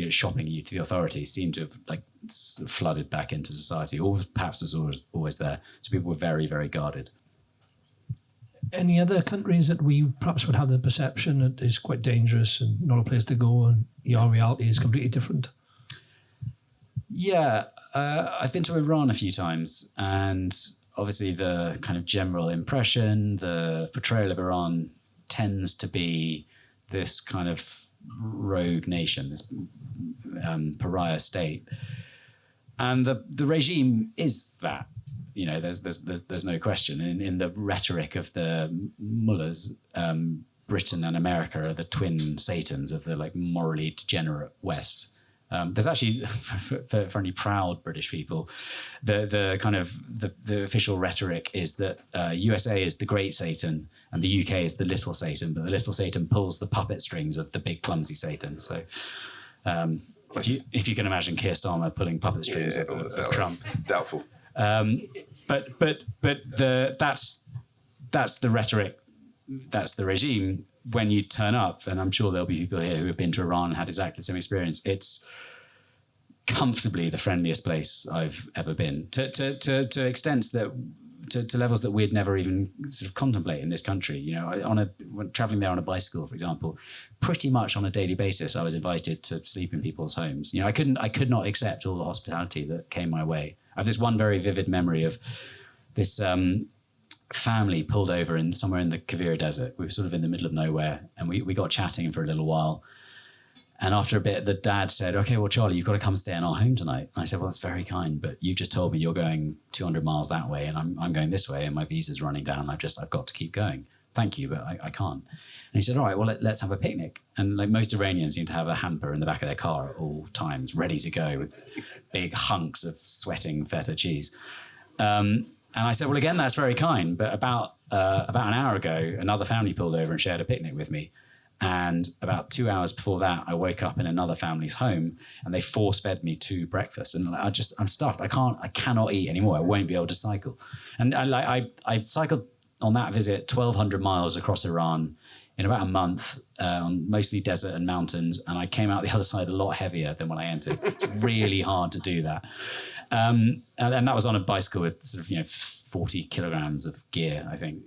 shopping you to the authorities, seemed to have like flooded back into society, or perhaps was always there. So people were very, very guarded. Any other countries that we perhaps would have the perception that is quite dangerous and not a place to go, and your reality is completely different? Yeah, I've been to Iran a few times, and obviously the kind of general impression, the portrayal of Iran tends to be this kind of rogue nation, this pariah state. And the regime is that. There's no question. In the rhetoric of the mullahs, Britain and America are the twin satans of the like morally degenerate West. There's actually, for any proud British people, the kind of the official rhetoric is that USA is the great Satan and the UK is the little Satan, but the little Satan pulls the puppet strings of the big clumsy Satan. So if you can imagine Keir Starmer pulling puppet strings of Trump, doubtful. But that's the rhetoric, that's the regime. When you turn up, and I'm sure there'll be people here who have been to Iran and had exactly the same experience, it's comfortably the friendliest place I've ever been, to extents that, to levels that we'd never even sort of contemplate in this country. When traveling there on a bicycle, for example, pretty much on a daily basis, I was invited to sleep in people's homes. I could not accept all the hospitality that came my way. I have this one very vivid memory of this family pulled over somewhere in the Kavira Desert. We were sort of in the middle of nowhere, and we got chatting for a little while. And after a bit, the dad said, "Okay, well, Charlie, you've got to come stay in our home tonight." And I said, "Well, that's very kind, but you just told me you're going 200 miles that way, and I'm going this way, and my visa's running down. I've got to keep going. Thank you, but I can't." And he said, "All right, well, let's have a picnic." And like most Iranians seem to have a hamper in the back of their car at all times, ready to go with big hunks of sweating feta cheese. And I said, "Well, again, that's very kind, but about an hour ago, another family pulled over and shared a picnic with me. And about 2 hours before that, I woke up in another family's home, and they force-fed me 2 breakfasts. And I'm stuffed. I cannot eat anymore. I won't be able to cycle." And I cycled on that visit 1,200 miles across Iran in about a month, on mostly desert and mountains, and I came out the other side a lot heavier than when I entered. It's really hard to do that. And that was on a bicycle with sort of 40 kilograms of gear, I think.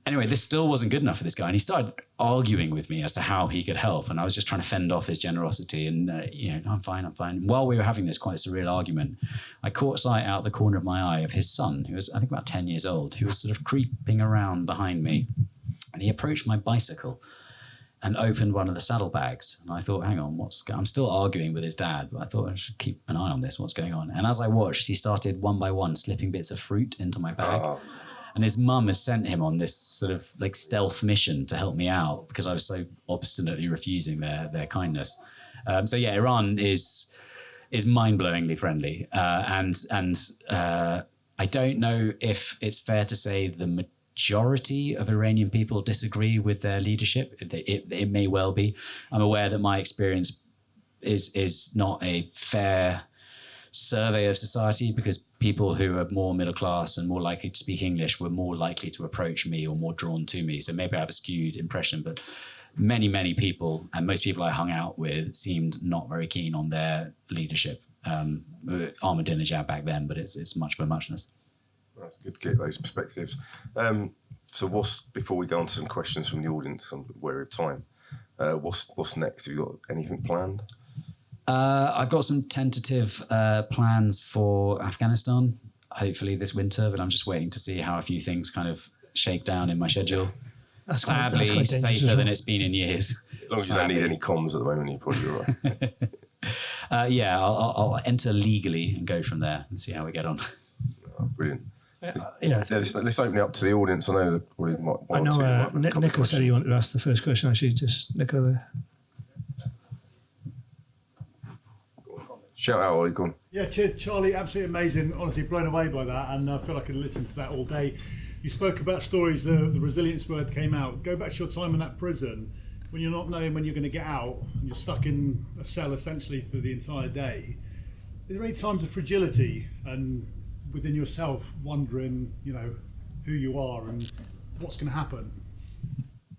Anyway, this still wasn't good enough for this guy, and he started arguing with me as to how he could help, and I was just trying to fend off his generosity, and I'm fine. And while we were having this quite surreal argument, I caught sight out the corner of my eye of his son, who was, I think, about 10 years old, who was sort of creeping around behind me, and he approached my bicycle and opened one of the saddlebags. And I thought, hang on, I'm still arguing with his dad, but I thought I should keep an eye on this, what's going on. And as I watched, he started one by one slipping bits of fruit into my bag. Oh. And his mum has sent him on this sort of like stealth mission to help me out because I was so obstinately refusing their kindness. So yeah, Iran is mind-blowingly friendly. And I don't know if it's fair to say the majority of Iranian people disagree with their leadership. It may well be. I'm aware that my experience is not a fair survey of society because people who are more middle class and more likely to speak English were more likely to approach me or more drawn to me. So maybe I have a skewed impression, but many, many people and most people I hung out with seemed not very keen on their leadership. Ahmadinejad back then, but it's much of a muchness. That's good to get those perspectives. So before we go on to some questions from the audience, I'm aware of time, what's next? Have you got anything planned? I've got some tentative plans for Afghanistan, hopefully this winter, but I'm just waiting to see how a few things kind of shake down in my schedule. Sadly, quite safer than it's been in years. As long as you don't need any comms at the moment, you're probably all right. Yeah, I'll enter legally and go from there and see how we get on. Oh, brilliant. Let's open it up to the audience. I know there's probably one or two. Nicola said he wanted to ask the first question. Actually, just Nicola there. Shout out, Ollie, go on. Yeah, cheers, Charlie. Absolutely amazing. Honestly, blown away by that, and I feel like I could listen to that all day. You spoke about stories, the resilience word came out. Go back to your time in that prison, when you're not knowing when you're going to get out, and you're stuck in a cell essentially for the entire day. Are there any times of fragility and within yourself wondering, who you are and what's going to happen.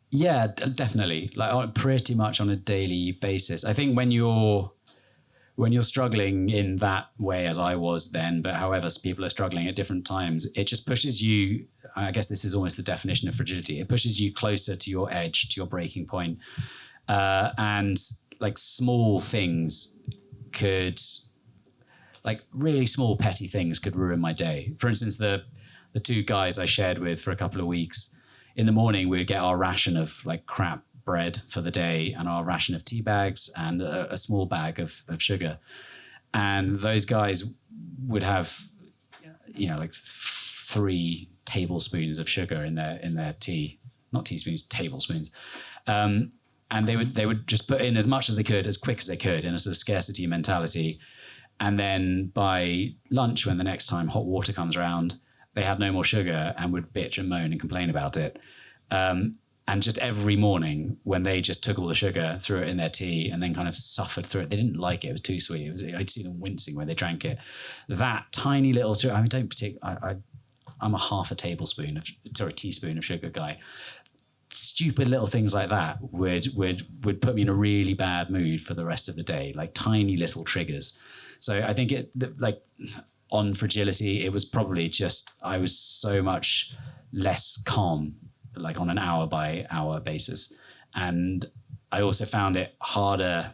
Yeah, definitely. Like pretty much on a daily basis. I think when you're struggling in that way, as I was then, but however people are struggling at different times, it just pushes you. I guess this is almost the definition of fragility. It pushes you closer to your edge, to your breaking point, and like small things could, like really small petty things could ruin my day. For instance, the two guys I shared with for a couple of weeks. In the morning, we would get our ration of like crap bread for the day and our ration of tea bags and a small bag of sugar. And those guys would have, like 3 tablespoons of sugar in their tea, not teaspoons, tablespoons. And they would just put in as much as they could, as quick as they could, in a sort of scarcity mentality. And then by lunch, when the next time hot water comes around, they had no more sugar and would bitch and moan and complain about it. And just every morning when they just took all the sugar, threw it in their tea and then kind of suffered through it. They didn't like it. It was too sweet. I'd see them wincing when they drank it. That tiny little sugar, I'm a half a teaspoon of sugar guy. Stupid little things like that would put me in a really bad mood for the rest of the day, like tiny little triggers. So I think on fragility, it was probably just, I was so much less calm, like on an hour by hour basis. And I also found it harder,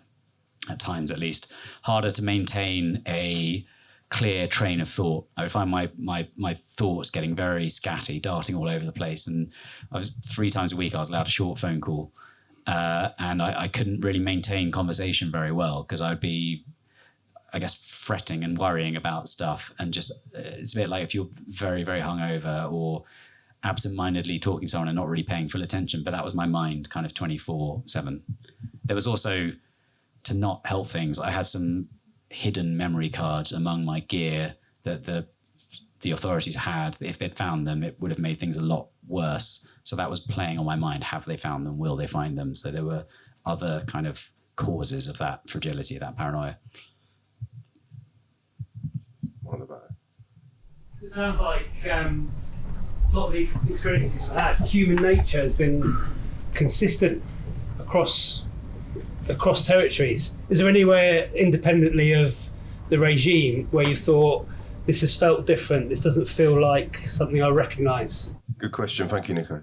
at times at least, harder to maintain a clear train of thought. I would find my thoughts getting very scatty, darting all over the place. And I was 3 times a week, I was allowed a short phone call. And I couldn't really maintain conversation very well because I'd be, I guess, fretting and worrying about stuff. And just, it's a bit like if you're very, very hungover or absent-mindedly talking to someone and not really paying full attention. But that was my mind kind of 24/7. There was also, to not help things, I had some hidden memory cards among my gear that the authorities had. If they'd found them, it would have made things a lot worse. So that was playing on my mind. Have they found them? Will they find them? So there were other kind of causes of that fragility, that paranoia. It sounds like a lot of the experiences I've had, human nature has been consistent across territories. Is there anywhere independently of the regime where you thought, this has felt different, this doesn't feel like something I recognise? Good question, thank you, Nico.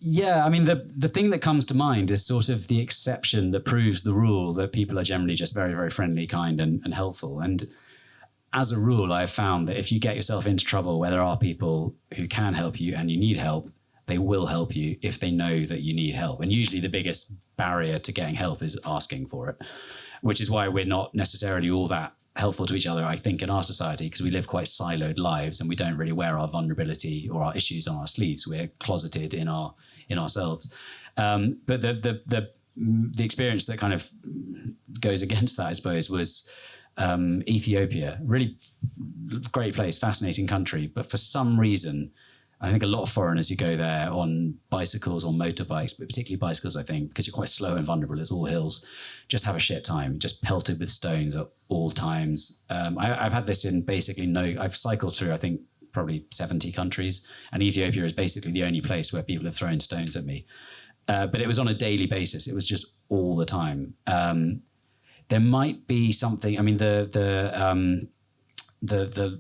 Yeah, I mean, the thing that comes to mind is sort of the exception that proves the rule, that people are generally just very, very friendly, kind and helpful. And as a rule, I've found that if you get yourself into trouble where there are people who can help you and you need help, they will help you if they know that you need help. And usually the biggest barrier to getting help is asking for it, which is why we're not necessarily all that helpful to each other, I think, in our society, because we live quite siloed lives and we don't really wear our vulnerability or our issues on our sleeves. We're closeted in ourselves. But the experience that kind of goes against that, I suppose, was Ethiopia. Really great place, fascinating country. But for some reason, I think a lot of foreigners who go there on bicycles or motorbikes, but particularly bicycles, I think, because you're quite slow and vulnerable, it's all hills, just have a shit time, just pelted with stones at all times. I've had this in basically I've cycled through, I think, probably 70 countries, and Ethiopia is basically the only place where people have thrown stones at me. But it was on a daily basis. It was just all the time. There might be something, I mean, the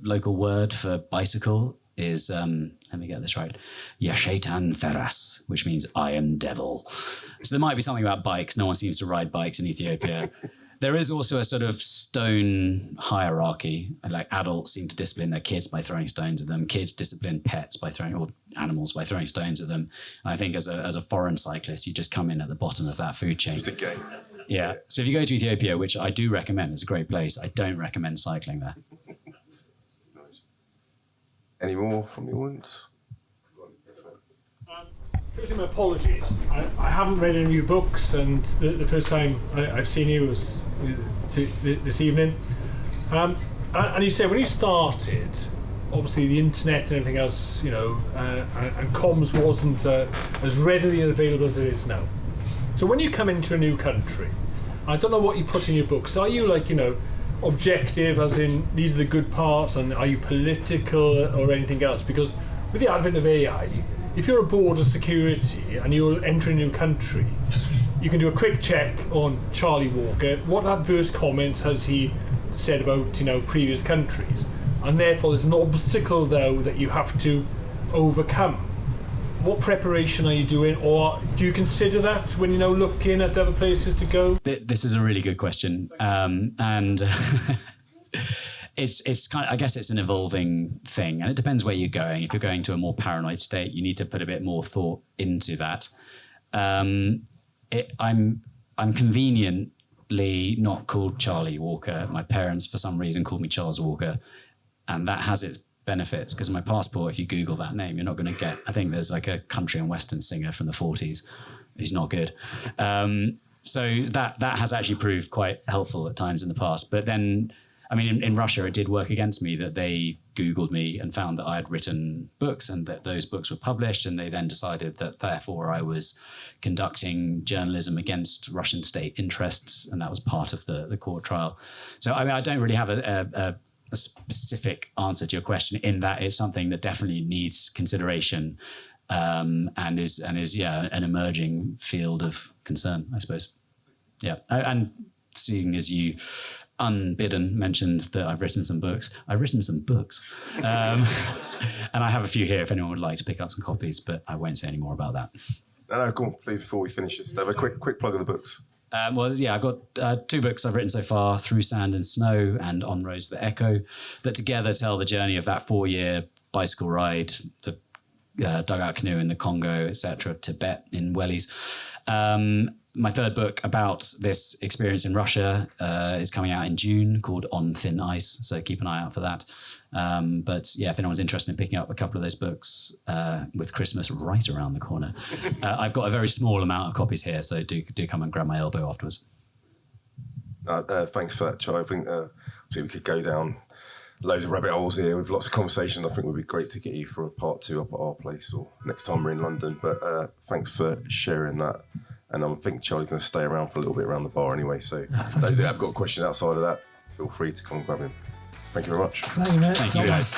local word for bicycle is, let me get this right, Yashaitan Feras, which means iron devil. So there might be something about bikes. No one seems to ride bikes in Ethiopia. There is also a sort of stone hierarchy. Like adults seem to discipline their kids by throwing stones at them. Kids discipline pets by or animals by throwing stones at them. And I think as a foreign cyclist, you just come in at the bottom of that food chain. Just a game. Yeah. So if you go to Ethiopia, which I do recommend, it's a great place, I don't recommend cycling there. Any more from the audience? Firstly, my apologies. I haven't read any of your books, and the first time I've seen you was this evening. And you said when you started, obviously the internet and everything else, and comms wasn't as readily available as it is now. So when you come into a new country, I don't know what you put in your books. Are you objective, as in these are the good parts, and are you political or anything else? Because with the advent of AI, if you're a border security and you're entering a new country, you can do a quick check on Charlie Walker. What adverse comments has he said about previous countries? And therefore, there's an obstacle though that you have to overcome. What preparation are you doing, or do you consider that when looking at other places to go? This is a really good question, and it's kind of, I guess it's an evolving thing, and it depends where you're going. If you're going to a more paranoid state, you need to put a bit more thought into that. I'm conveniently not called Charlie Walker. My parents, for some reason, called me Charles Walker, and that has its benefits, because my passport, if you Google that name, you're not going to get, I think there's like a country and western singer from the 40s who's not good. So that has actually proved quite helpful at times in the past. But then, I mean, in Russia, it did work against me that they Googled me and found that I had written books and that those books were published. And they then decided that therefore I was conducting journalism against Russian state interests. And that was part of the court trial. So, I mean, I don't really have a specific answer to your question, in that it's something that definitely needs consideration, and is an emerging field of concern, I suppose. Yeah, and seeing as you unbidden mentioned that I've written some books, and I have a few here if anyone would like to pick up some copies, but I won't say any more about that. No, go on, please, before we finish this, have a quick plug of the books. I've got 2 books I've written so far, Through Sand and Snow and On Roads That Echo, that together tell the journey of that 4-year bicycle ride, the dugout canoe in the Congo, etc., Tibet in wellies. My 3rd book about this experience in Russia is coming out in June, called On Thin Ice, so keep an eye out for that. But yeah, if anyone's interested in picking up a couple of those books with Christmas right around the corner, I've got a very small amount of copies here, so do come and grab my elbow afterwards. Thanks for that, Charlie. I think we could go down loads of rabbit holes here with lots of conversation. I think it would be great to get you for a part 2 up at our place or next time we're in London. But thanks for sharing that. And I think Charlie's going to stay around for a little bit around the bar anyway. So those who have got a question outside of that, feel free to come and grab him. Thank you very much. Thank you, mate. Thank you, guys.